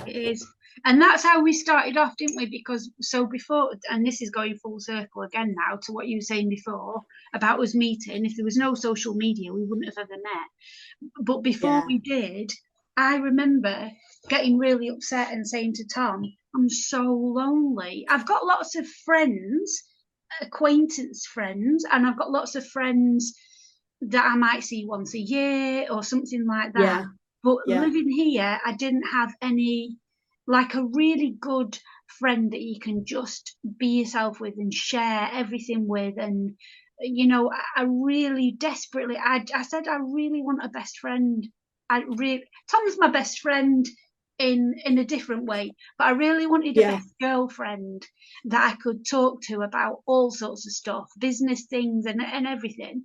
It is. And that's how we started off, didn't we? Because so before, and this is going full circle again now to what you were saying before about us meeting, if there was no social media, we wouldn't have ever met. But before we did, I remember getting really upset and saying to Tom, I'm so lonely. I've got lots of friends, acquaintance friends, and I've got lots of friends that I might see once a year or something like that. But living here, I didn't have any, like a really good friend that you can just be yourself with and share everything with. And, I really desperately, I said, I really want a best friend. Tom's my best friend in a different way, but I really wanted a best girlfriend that I could talk to about all sorts of stuff, business things and everything.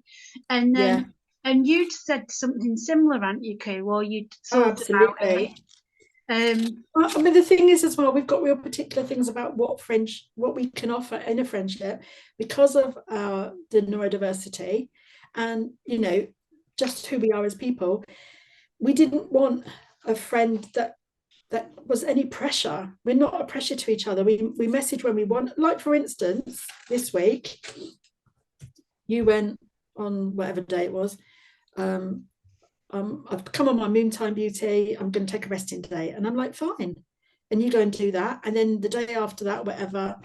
And then and you'd said something similar, hadn't you, Koo? Or you'd thought about it. I mean, the thing is as well, we've got real particular things about what we can offer in a friendship because of the neurodiversity and just who we are as people. We didn't want a friend that was any pressure. We're not a pressure to each other. We message when we want. Like, for instance, this week you went on whatever day it was. I've come on my moon time beauty. I'm going to take a resting day, and I'm like, fine. And you go and do that, and then the day after that, whatever,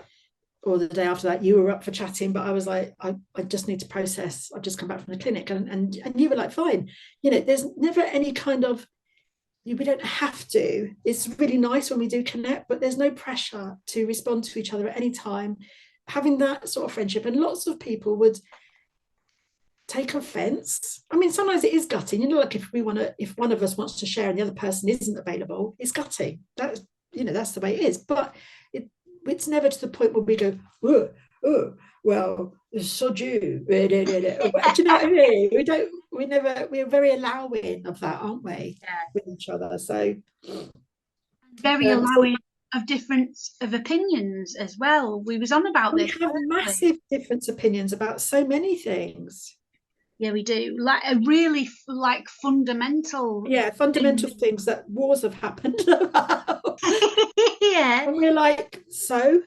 or the day after that, you were up for chatting, but I was like, I just need to process. I've just come back from the clinic, and you were like, fine. There's never any kind of, we don't have to. It's really nice when we do connect, but there's no pressure to respond to each other at any time. Having that sort of friendship, and lots of people would take offense. I mean, sometimes it is gutting, like if one of us wants to share and the other person isn't available, it's gutting. That's the way it is. But it's never to the point where we go, oh, well, so do you. Do you know what I mean? We're very allowing of that, aren't we? With each other. So very allowing of difference of opinions as well. We was on about this. We have massive different opinions about so many things. Yeah, we do. Like a really fundamental. Yeah, fundamental things that wars have happened about. Yeah. And we're like, so?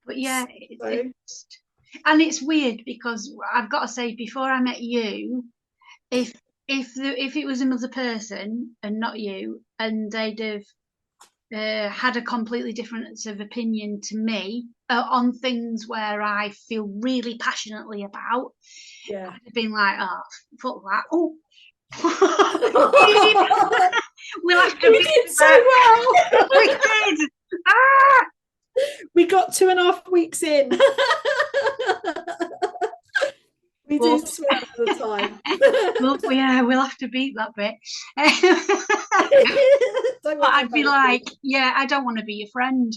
But yeah, and it's weird because I've got to say, before I met you, if it was another person and not you, and they'd have had a completely different of opinion to me on things where I feel really passionately about, I'd have been like, oh, fuck that. Oh. We'll have to we did so well. We did. Ah! We got 2.5 weeks in. We do swear all the time. We'll have to beat that bit. But I'd be like, I don't want to be your friend.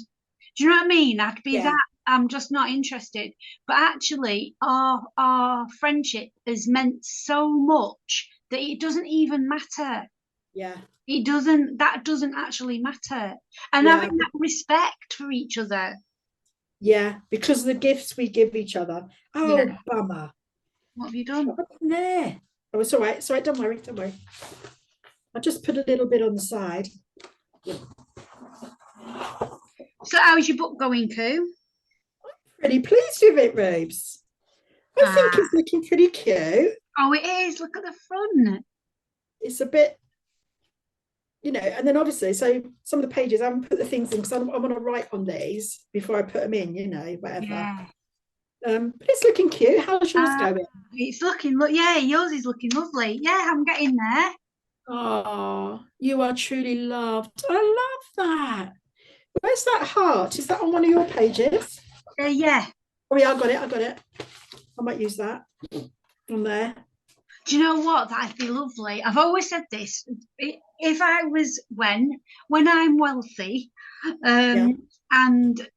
Do you know what I mean? I'd be that. I'm just not interested. But actually, our friendship has meant so much that it doesn't even matter. Yeah. That doesn't actually matter. And having that respect for each other. Yeah, because of the gifts we give each other. Oh, bummer. What have you done? What happened there? Oh, it's all right. It's all right. Don't worry. Don't worry. I'll just put a little bit on the side. So how's your book going, Koo? Pretty pleased with it, Robes. I think Ah, it's looking pretty cute. oh, it is. Look at the front. It's a bit, and then obviously, so some of the pages, I haven't put the things in because I want to write on these before I put them in, whatever. Yeah. But it's looking cute. How's yours Ah, going? it's looking, look, yeah, yours is looking lovely. Yeah, I'm getting there. Oh, you are truly loved. I love that. Where's that heart? Is that on one of your pages? Yeah. Oh yeah, I got it. I got it. I might use that on there. Do you know what? That'd be lovely. I've always said this. If I was when I'm wealthy, Yeah. and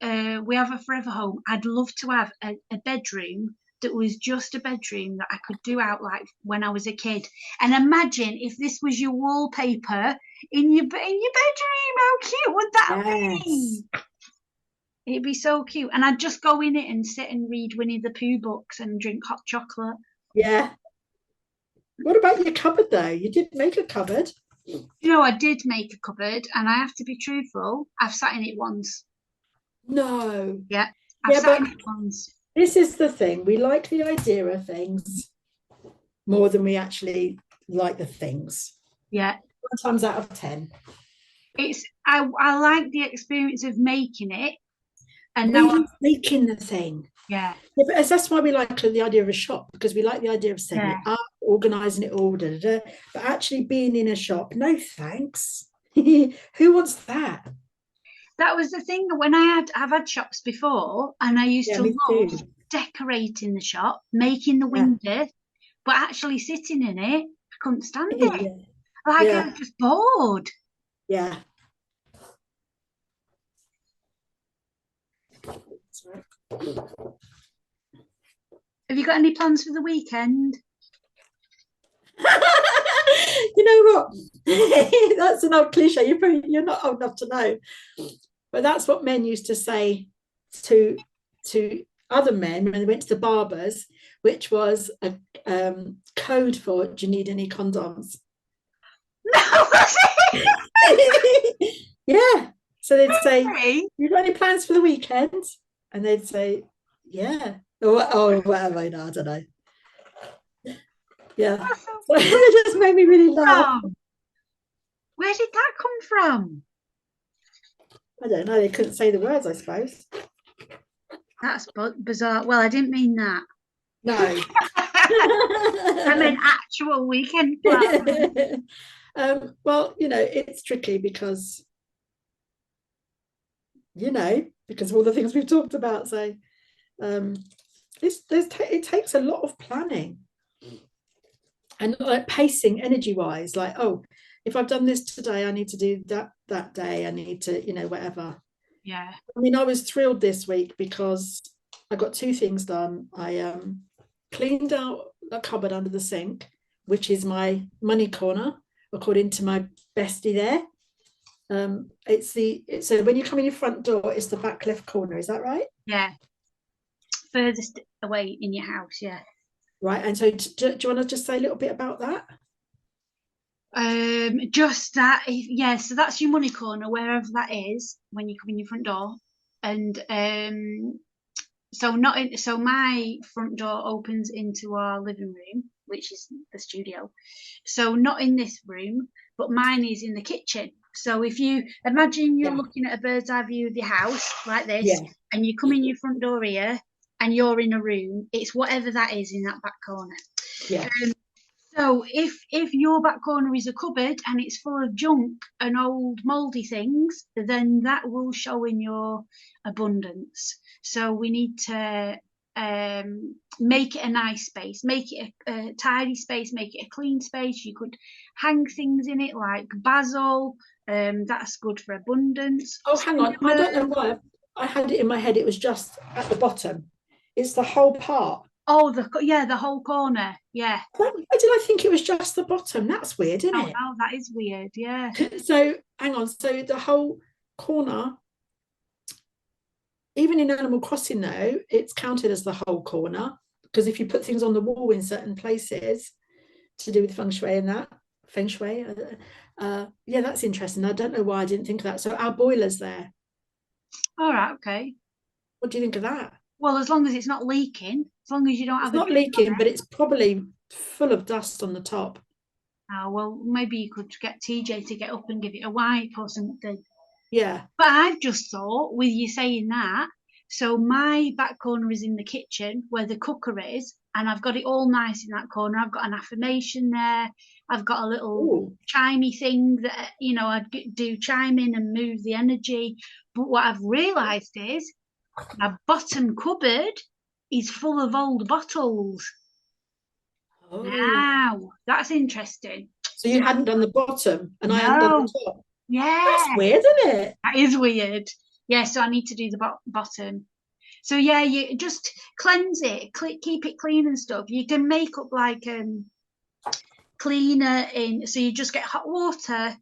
we have a forever home, I'd love to have a bedroom that was just a bedroom that I could do out like when I was a kid. And imagine if this was your wallpaper in your bedroom. How cute would that Yes. be? It'd be so cute. And I'd just go in it and sit and read Winnie the Pooh books and drink hot chocolate. Yeah. What about your cupboard though? You did make a cupboard. You know, I did make a cupboard, and I have to be truthful. I've sat in it once. No. Yeah, I've Yeah, sat but in it once. this is the thing. We like the idea of things more than we actually like the things. Yeah, 1 times out of 10. I like the experience of making it, and now Really making the thing. yeah, Yeah, but that's why we like the idea of a shop, because we like the idea of setting yeah. it up, organizing it all, but actually being in a shop, no thanks. Who wants that? That was the thing when I've had shops before, and I used Yeah, to me love too. decorating the shop, making the Yeah. window, but actually sitting in it, I couldn't stand it. Yeah. Like I Yeah. was just bored. Yeah. Have you got any plans for the weekend? You know what? That's an old cliche. You're not old enough to know, but that's what men used to say to other men when they went to the barbers, which was a code for "Do you need any condoms?" Yeah. So they'd say, Really? "You got any plans for the weekend?" And they'd say, "Yeah," or whatever. I don't know. Yeah. That's so So cute. it just made me really laugh. From? Where did that come from? I don't know. They couldn't say the words, I suppose. That's bizarre. Well, I didn't mean that. No. I meant actual weekend plan. Well, it's tricky because, because of all the things we've talked about. So it takes a lot of planning and like pacing energy wise, like, oh, if I've done this today, I need to do that day. I need to, whatever. Yeah. I mean, I was thrilled this week because I got 2 things done. I cleaned out a cupboard under the sink, which is my money corner, according to my bestie there. So when you come in your front door, it's the back left corner. Is that right? Yeah. Furthest away in your house. Yeah. Right. And so, do you want to just say a little bit about that? Just that. Yeah. So that's your money corner, wherever that is, when you come in your front door, and so not in, so my front door opens into our living room, which is the studio. So not in this room, but mine is in the kitchen. So if you imagine you're looking at a bird's eye view of your house like this, Yeah. and you come in your front door here, and you're in a room, it's whatever that is in that back corner. Yeah. So if your back corner is a cupboard and it's full of junk and old mouldy things, then that will show in your abundance. So we need to make it a nice space, make it a tidy space, make it a clean space. You could hang things in it like basil. That's good for abundance. Oh, hang on. I don't know why I had it in my head. It was just at the bottom. It's the whole part. Oh, the whole corner. Yeah. Why did I think it was just the bottom? That's weird, isn't it? Oh, that is weird. Yeah. So hang on. So the whole corner, even in Animal Crossing, though, it's counted as the whole corner because if you put things on the wall in certain places to do with feng shui and that feng shui, yeah, that's interesting. I don't know why I didn't think of that. So our boiler's there. All right, okay. What do you think of that? Well, as long as it's not leaking, as long as you don't It's have a not bit on leaking, it. but it's probably full of dust on the top. Oh, well, maybe you could get TJ to get up and give it a wipe or something. Yeah. But I've just thought, with you saying that, so my back corner is in the kitchen where the cooker is, and I've got it all nice in that corner. I've got an affirmation there. I've got a little Ooh. chimey thing that, I'd do chime in and move the energy. But what I've realised is my bottom cupboard is full of old bottles. Oh. Now, that's interesting. So you So, hadn't done the bottom and I hadn't done no, the top. That's yeah, weird, isn't it? that is weird. Yeah, so I need to do the bottom. So yeah, you just cleanse it, keep it clean and stuff. You can make up like cleaner in. So you just get hot water,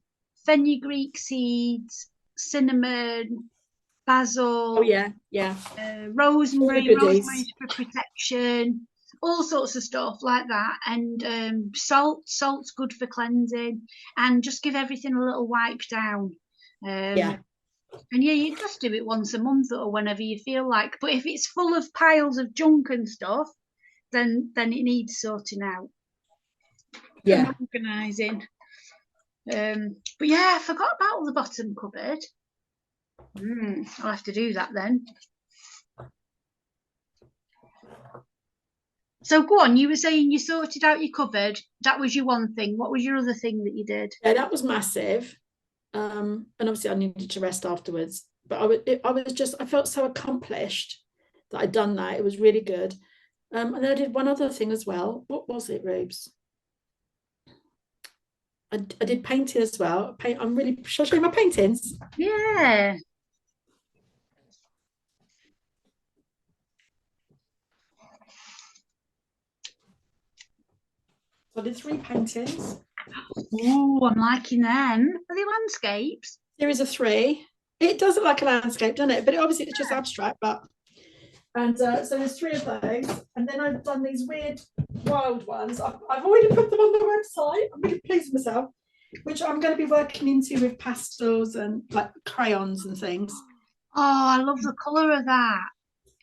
fenugreek seeds, cinnamon, Oh basil, yeah, yeah. All the rosemary. goodies. Rosemary's for protection. All sorts of stuff like that, and salt. Salt's good for cleansing, and just give everything a little wipe down. Yeah, And yeah, you just do it once a month or whenever you feel like. But if it's full of piles of junk and stuff, then it needs sorting out and yeah. organising. But yeah, I forgot about the bottom cupboard. I'll have to do that then. So go on, you were saying you sorted out your cupboard. That was your one thing. What was your other thing that you did? Yeah, that was massive. And obviously I needed to rest afterwards. But I felt so accomplished that I'd done that. It was really good. And then I did one other thing as well. What was it, Rubes? I did painting as well. Shall I show you my paintings? Yeah. So I did 3 paintings. Oh, I'm liking them. Are they landscapes? Series of 3. It does look like a landscape, doesn't it? But obviously it's just abstract. And so there's 3 of those. And then I've done these weird wild ones. I've already put them on the website. I'm really pleased with myself, which I'm going to be working into with pastels and like crayons and things. Oh, I love the colour of that.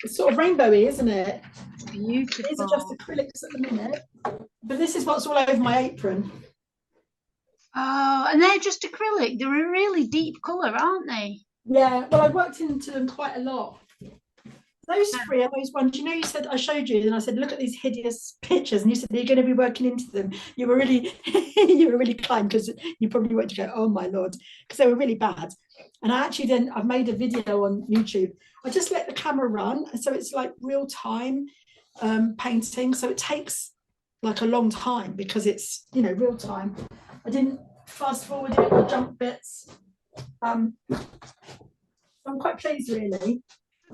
It's sort of rainbowy, isn't it? It's beautiful. These are just acrylics at the minute. But this is what's all over my apron. Oh, and they're just acrylic. They're a really deep colour, aren't they? Yeah, well, I worked into them quite a lot. Those 3 are those ones, you said I showed you, and I said, look at these hideous pictures, and you said you're going to be working into them. You were really, you were really kind because you probably went to go, oh my lord, because they were really bad. And I've made a video on YouTube. I just let the camera run, and so it's like real time painting. So it takes like a long time because it's real time. I didn't fast forward it or jump bits. I'm quite pleased, really.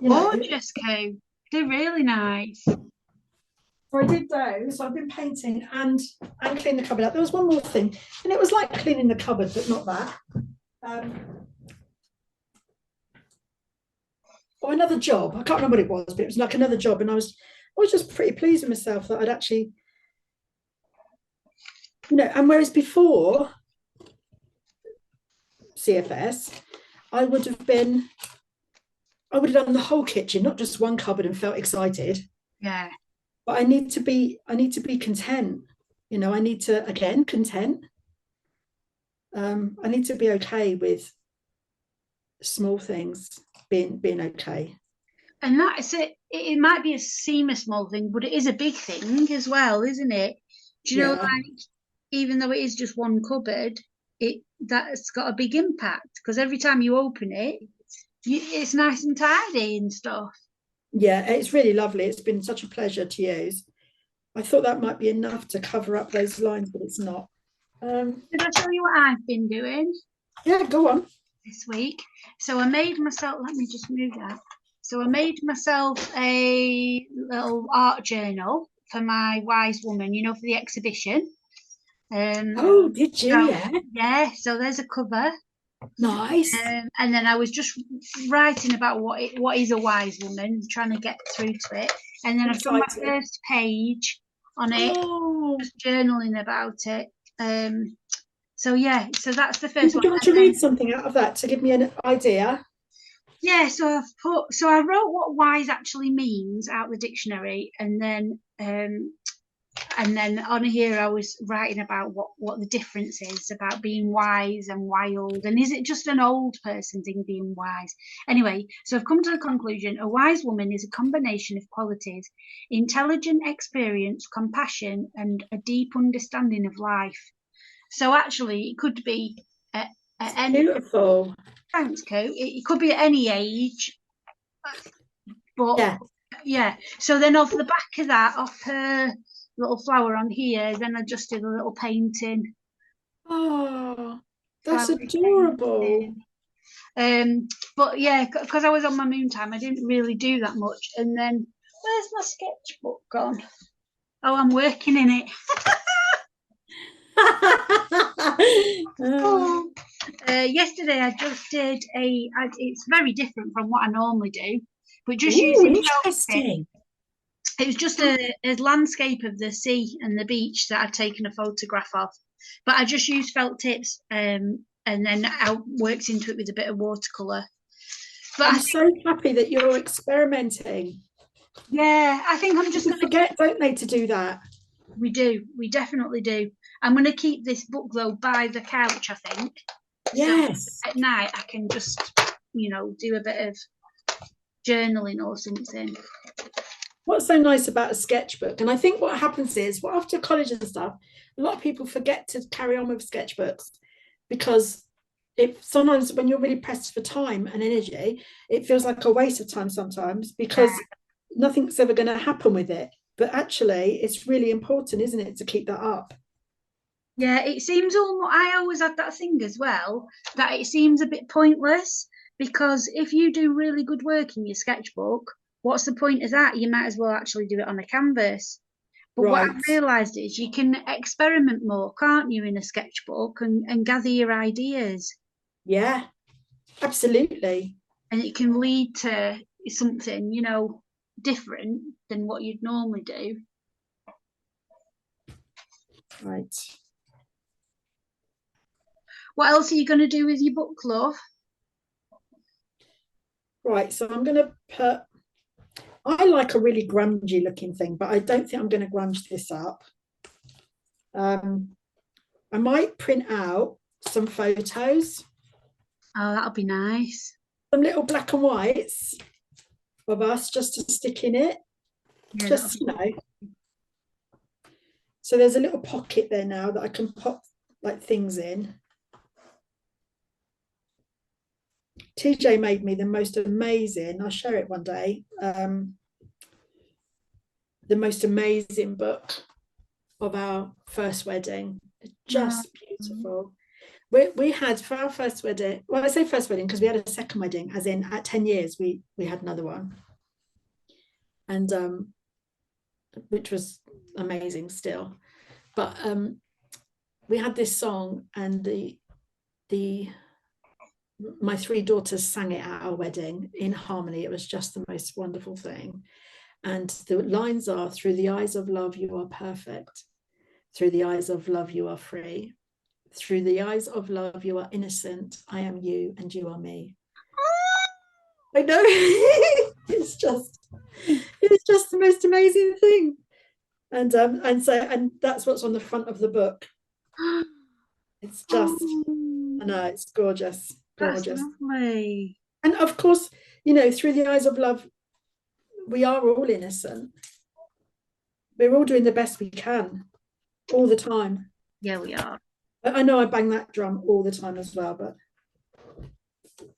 Gorgeous, Koo. They're really nice. So I did those. So I've been painting and cleaning the cupboard up. There was one more thing, and it was like cleaning the cupboard, but not that. Or another job. I can't remember what it was, but it was like another job, and I was just pretty pleased with myself that I'd actually, and whereas before CFS, I would have done the whole kitchen, not just one cupboard, and felt excited. Yeah. But I need to be content. I need to, again, content. I need to be okay with small things being okay. And that's it. It might be seem a small thing, but it is a big thing as well, isn't it? Do you know, like, even though it is just one cupboard, that's got a big impact because every time you open it, it's nice and tidy and stuff. Yeah, it's really lovely. It's been such a pleasure to use. I thought that might be enough to cover up those lines, but it's not. Did I show you what I've been doing? Yeah, go on. This week. So I made myself, let me just move that. So I made myself a little art journal for my wise woman, for the exhibition. Oh, did you? Yeah. So there's a cover. Nice. And then I was just writing about what is a wise woman, trying to get through to it. And then I've done my first page on it, just journaling about it. So that's the first one. Do you want to read something out of that to give me an idea? Yeah, so I wrote what wise actually means out the dictionary, and then on here I was writing about what the difference is about being wise and wild, and is it just an old person thing being wise? Anyway, so I've come to the conclusion: a wise woman is a combination of qualities: intelligent experience, compassion, and a deep understanding of life. So actually, it could be at any. Beautiful. Thanks, Co. It could be at any age, but Yeah. yeah. So then off the back of that, off her little flower on here, then I just did a little painting, Oh, that's flowery adorable. painting. But yeah, because I was on my moon time, I didn't really do that much. And then where's my sketchbook gone? Oh, I'm working in it. Oh. Yesterday I just did it's very different from what I normally do, but just Ooh, using interesting. it was just a landscape of the sea and the beach that I'd taken a photograph of. But I just used felt tips, and then I worked into it with a bit of watercolour. But I'm so happy that you're experimenting. yeah, I think I'm just People going to forget, don't they, to do that? We do. We definitely do. I'm going to keep this book though by the couch, I think. Yes. So at night I can just, do a bit of journaling or something. What's so nice about a sketchbook, and I think what happens is, well, after college and stuff, a lot of people forget to carry on with sketchbooks because if sometimes when you're really pressed for time and energy, it feels like a waste of time sometimes because nothing's ever going to happen with it. But actually, it's really important, isn't it, to keep that up? Yeah, it seems almost, I always had that thing as well, that it seems a bit pointless because if you do really good work in your sketchbook, what's the point of that? You might as well actually do it on a canvas. But what Right. I've realised is you can experiment more, can't you, in a sketchbook and gather your ideas. Yeah, absolutely. And it can lead to something, different than what you'd normally do. Right. What else are you going to do with your book, love? Right. So I'm going to put, I like a really grungy looking thing, but I don't think I'm going to grunge this up. I might print out some photos, Oh, that'll be nice. some little black and whites of us just to stick in it. Yeah, Just, so there's a little pocket there now that I can pop like things in. TJ made me the most amazing, I'll share it one day, the most amazing book of our first wedding. Just beautiful. We had for our first wedding, well, I say first wedding because we had a second wedding, as in at 10 years we had another one, and which was amazing still. But we had this song, and the my three daughters sang it at our wedding in harmony. It was just the most wonderful thing. And the lines are, through the eyes of love you are perfect, through the eyes of love you are free, through the eyes of love you are innocent, I am you and you are me. I know. it's just the most amazing thing. And that's what's on the front of the book. It's just, I know, it's gorgeous. That's lovely. And of course, through the eyes of love, we are all innocent. We're all doing the best we can all the time. Yeah, we are. I know I bang that drum all the time as well, but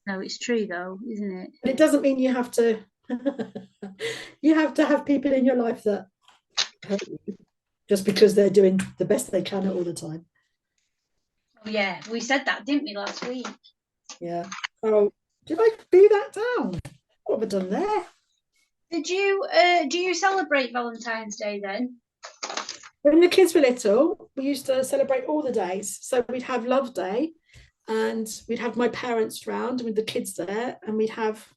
no, it's true though, isn't it? But it doesn't mean you have to you have to have people in your life that hurt you just because they're doing the best they can all the time. Oh yeah, we said that, didn't we, last week? Yeah. Oh, did I do that down? What have I done there? Did you do you celebrate Valentine's Day then? When the kids were little, we used to celebrate all the days. So we'd have Love Day, and we'd have my parents round with the kids there, and we'd have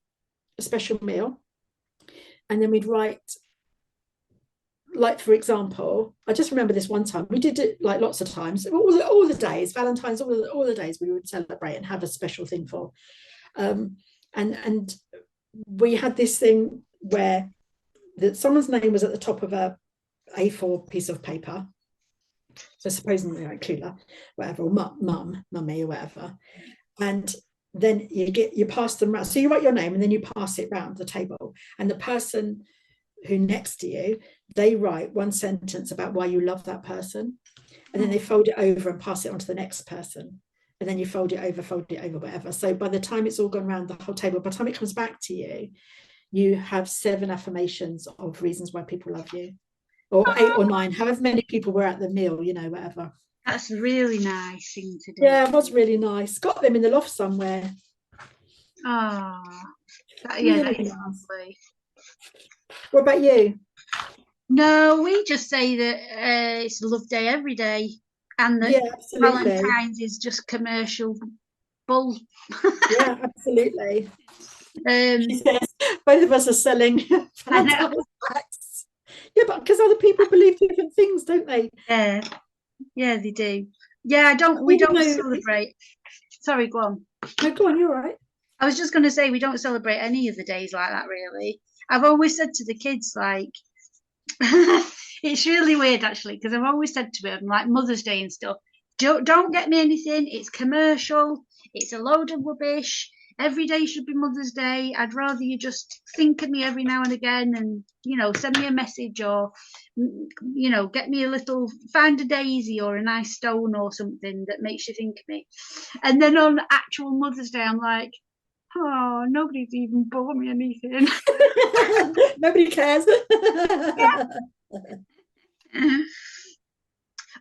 a special meal. And then we'd write, like, for example, I just remember this one time, we did it like lots of times, all the days, Valentine's, all the days we would celebrate and have a special thing for. and we had this thing where someone's name was at the top of a A4 piece of paper. So supposedly like Kula, whatever, or mummy or whatever. And then you pass them around. So you write your name and then you pass it round the table. And the person who next to you, they write one sentence about why you love that person. And then they fold it over and pass it on to the next person. And then you fold it over, whatever. So by the time it's all gone around the whole table, by the time it comes back to you, you have 7 affirmations of reasons why people love you, or 8 or 9, however many people were at the meal, whatever. That's a really nice thing to do. Yeah, it was really nice. Got them in the loft somewhere. Oh, that is lovely. What about you? No, we just say that it's a love day every day, and that Valentines is just commercial bull. Yeah, absolutely. She says both of us are selling Valentine's packs. Yeah, but because other people believe different things, don't they? Yeah, they do. Yeah, we don't celebrate. Sorry, go on. No, go on, you're right. I was just going to say we don't celebrate any of the days like that, really. I've always said to the kids, like, it's really weird actually, because I've always said to them, like Mother's Day and stuff, don't get me anything. It's commercial. It's a load of rubbish. Every day should be Mother's Day. I'd rather you just think of me every now and again and, send me a message or, get me find a daisy or a nice stone or something that makes you think of me. And then on actual Mother's Day, I'm like, oh, nobody's even bought me anything. Nobody cares.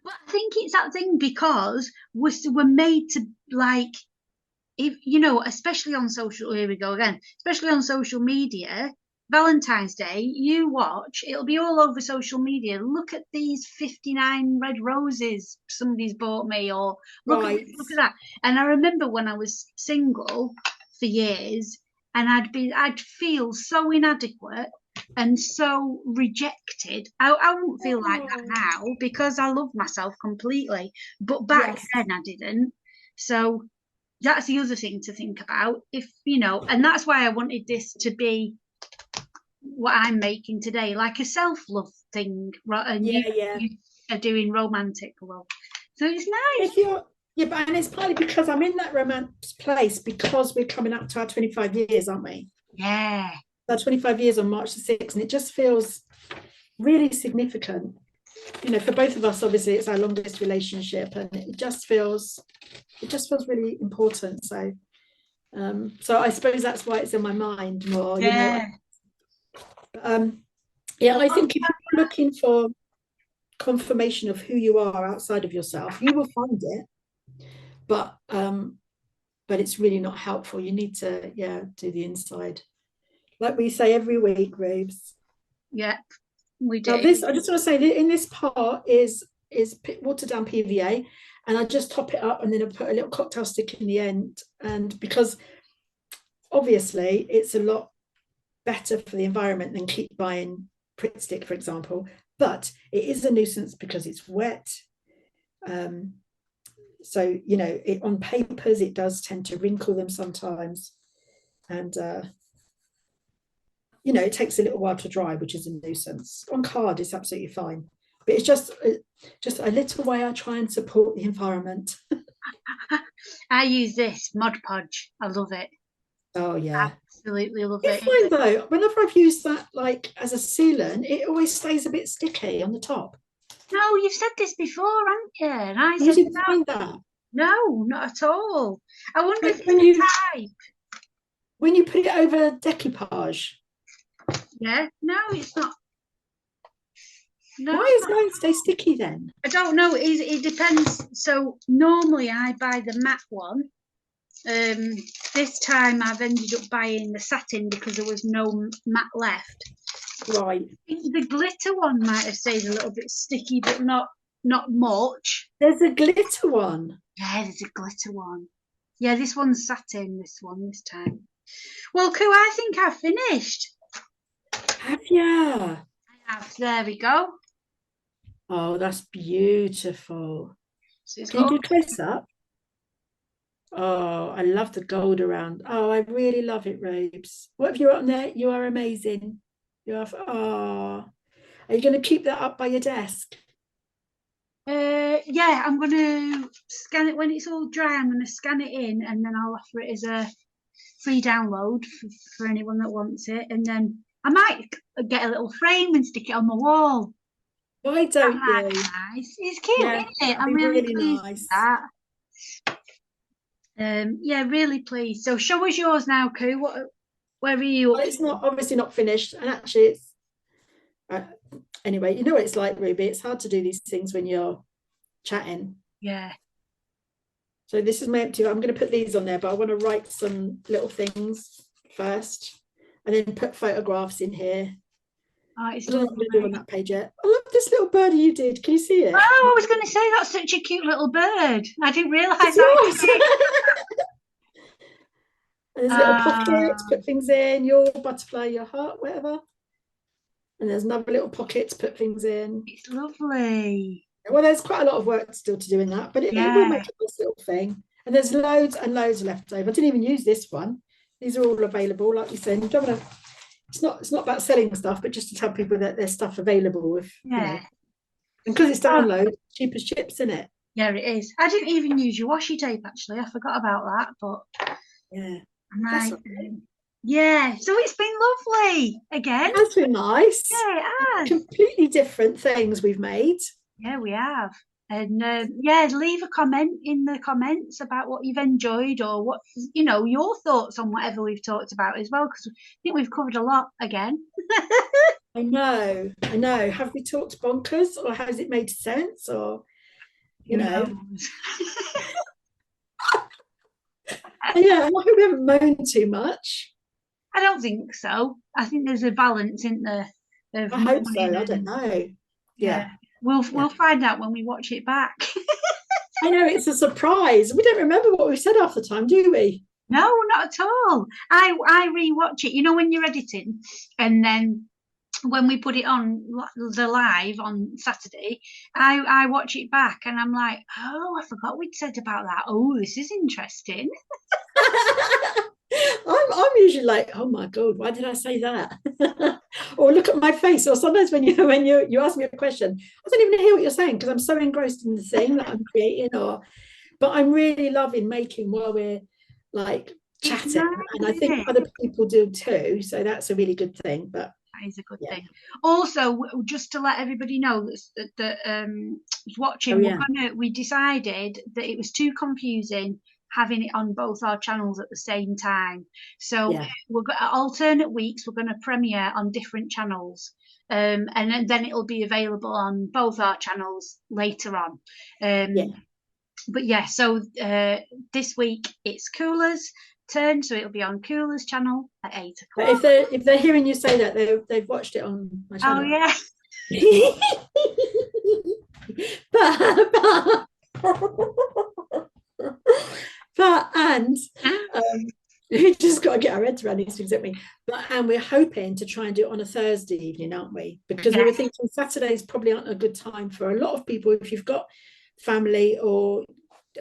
But I think it's that thing because we're made to, like, if especially on social, here we go again, especially on social media, Valentine's Day, you watch, it'll be all over social media. Look at these 59 red roses somebody's bought me, or look at that. And I remember when I was single for years, and I'd feel so inadequate and so rejected. I won't feel like that now because I love myself completely. But back then I didn't. So that's the other thing to think about. If and that's why I wanted this to be what I'm making today, like a self-love thing, right? And you are doing romantic love, so it's nice. But and it's partly because I'm in that romance place because we're coming up to our 25 years, aren't we? Yeah. Our 25 years on March the 6th, and it just feels really significant. For both of us, obviously, it's our longest relationship, and it just feels really important. So, so I suppose that's why it's in my mind more. I think if you're looking for confirmation of who you are outside of yourself, you will find it. But it's really not helpful. You need to do the inside, like we say every week, Rubes. Yeah, we do. Now this, I just want to say that in this part is watered down PVA, and I just top it up and then I put a little cocktail stick in the end. And because obviously it's a lot better for the environment than keep buying Pritt stick, for example, but it is a nuisance because it's wet. So on papers it does tend to wrinkle them sometimes, and it takes a little while to dry, which is a nuisance. On card it's absolutely fine, but it's just a little way I try and support the environment. I use this Mod Podge. I love it. Oh yeah, absolutely love it. Fine though. Whenever I've used that like as a sealant, it always stays a bit sticky on the top. No, you've said this before, haven't you? And I said you didn't find that. No, not at all. I wonder if it's type. When you put it over decoupage. Yeah, no, it's not. No, why is mine stay sticky then? I don't know. It depends. So normally I buy the matte one. This time I've ended up buying the satin because there was no matte left. Right. The glitter one might have stayed a little bit sticky, but not much. There's a glitter one. Yeah, there's a glitter one. Yeah, this one's satin. This time. Well, Koo, I think I've finished. Have you? I have. There we go. Oh, that's beautiful. So can you do close up? Oh, I love the gold around. Oh, I really love it, Robes. What have you on there? You are amazing. You are. Oh, are you going to keep that up by your desk? Yeah, I'm gonna scan it when it's all dry. I'm gonna scan it in, and then I'll offer it as a free download for anyone that wants it. And then I might get a little frame and stick it on the wall. Why That don't might be you? nice. It's cute, Yeah, isn't it? that'd I'm be really really pleased with nice. that. Yeah, really pleased. So show us yours now, Koo. Where are you up Well, to? it's not obviously not finished, and actually, it's uh, anyway. You know what it's like, Ruby. It's hard to do these things when you're chatting. Yeah. So this is my empty. I'm going to put these on there, but I want to write some little things first, and then put photographs in here. Oh, it's I don't know what I'm going to do on lovely. that page yet. I love this little birdie you did. Can you see Oh, it? I was going to say that's such a cute little bird. I didn't realise It's that. yours. And there's little pockets, Ah, put things in, your butterfly, your heart, whatever. And there's another little pocket to put things in. it's lovely. Well, there's quite a lot of work still to do in that, but it will make Yeah. a nice little thing. And there's loads and loads left over. I didn't even use this one. These are all available, like you said. You don't want to, it's not about selling stuff, but just to tell people that there's stuff available if Yeah. and because it's Oh, download, cheap as chips, isn't it? yeah, it is. I didn't even use your washi tape actually. I forgot about that, but Yeah. I That's might. all right. Yeah. So it's been lovely again. It has been nice. Yeah, it has. Completely different things we've made. Yeah, we have. And yeah, leave a comment in the comments about what you've enjoyed or what your thoughts on whatever we've talked about as well, because I think we've covered a lot again. I know, I know. Have we talked bonkers or has it made sense? Or, you Who know, knows? yeah, I hope we haven't moaned too much. I don't think so. I think there's a balance in there of I hope so. moaning I don't and know. yeah. Yeah, We'll yeah. we'll find out when we watch it back. I know it's a surprise. We don't remember what we said half the time, do we? No, not at all. I rewatch it. You know when you're editing, and then when we put it on the live on Saturday, I watch it back and I'm like, oh, I forgot we'd said about that. Oh, this is interesting. I'm usually like, oh my god, why did I say that? Or look at my face. Or sometimes when you ask me a question, I don't even hear what you're saying because I'm so engrossed in the thing that I'm creating. Or, but I'm really loving making while we're like It's chatting, nice, and I isn't think it? other people do too. So that's a really good thing. But That is a good yeah, thing. Also, just to let everybody know that was oh watching, yeah, we decided that it was too confusing having it on both our channels at the same time. So yeah, we're got alternate weeks. We're going to premiere on different channels, and then it'll be available on both our channels later on. yeah. But yeah, so this week it's Coolers turn, so it'll be on Coolers channel at 8 o'clock. But if they're hearing you say that, they've watched it on my Oh channel. yeah. but, but and we just got to get our heads around these things, don't we? But and we're hoping to try and do it on a Thursday evening, aren't we? Because we Yeah, were thinking Saturdays probably aren't a good time for a lot of people if you've got family or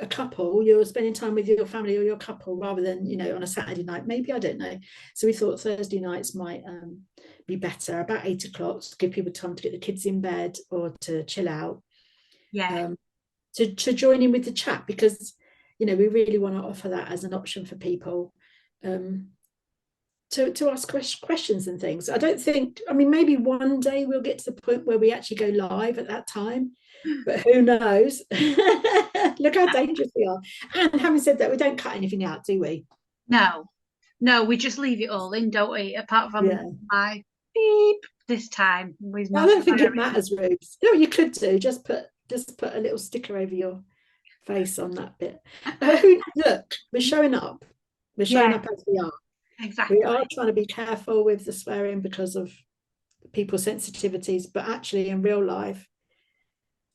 a couple, you're spending time with your family or your couple rather than on a Saturday night. Maybe, I don't know. So we thought Thursday nights might be better, about 8 o'clock, to give people time to get the kids in bed or to chill out, yeah, to join in with the chat, because we really want to offer that as an option for people, to ask questions and things. I don't think, I mean, maybe one day we'll get to the point where we actually go live at that time, but who knows? Look how dangerous we are. And having said that, we don't cut anything out, do we? no, no, we just leave it all in, don't we? Apart from Yeah. my beep this time with I my don't think it swearing. matters, Rubes. You know what you could do? Just put a little sticker over your face on that bit. Look, we're showing up. We're showing Yeah, up as we are. exactly. We are trying to be careful with the swearing because of people's sensitivities, but actually in real life,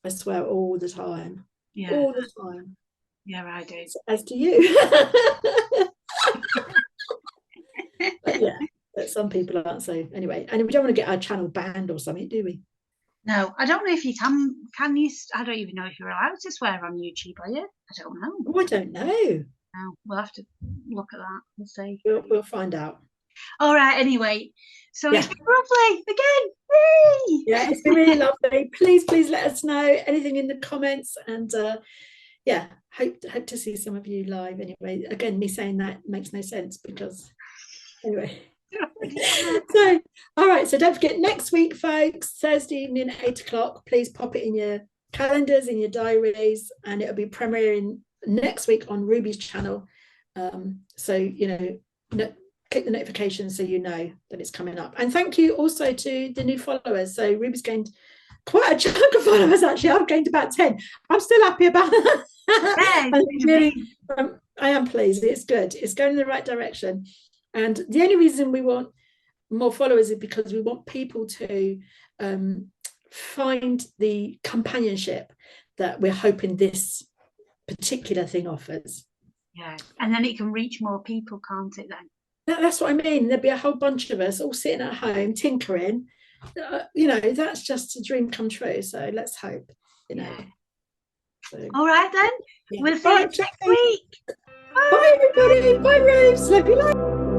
I swear all the time. Yeah, All the time. yeah, I do. As do you. But yeah, but some people aren't. So anyway, and we don't want to get our channel banned or something, do we? No, I don't know if you can. Can you? I don't even know if you're allowed to swear on YouTube, are you? I don't know. Oh, I don't know. No, we'll have to look at that and see. We'll find out. All right, anyway. So it's been lovely again. Yay! Yeah, it's been really lovely. Please let us know anything in the comments, and hope to see some of you live anyway. Again, me saying that makes no sense because anyway. So all right, so don't forget, next week, folks, Thursday evening at 8 o'clock, please pop it in your calendars, in your diaries, and it'll be premiering next week on Ruby's channel. So click the notification so you know that it's coming up. And thank you also to the new followers. So Ruby's gained quite a chunk of followers, actually. I've gained about 10. I'm still happy about that. I am pleased. It's good. It's going in the right direction. And the only reason we want more followers is because we want people to find the companionship that we're hoping this particular thing offers. Yeah, and then it can reach more people, can't it then? That's what I mean. There'll be a whole bunch of us all sitting at home tinkering. That's just a dream come true. So let's hope. So, all right then. We'll see you next week. Bye everybody. Bye Rose. Love you.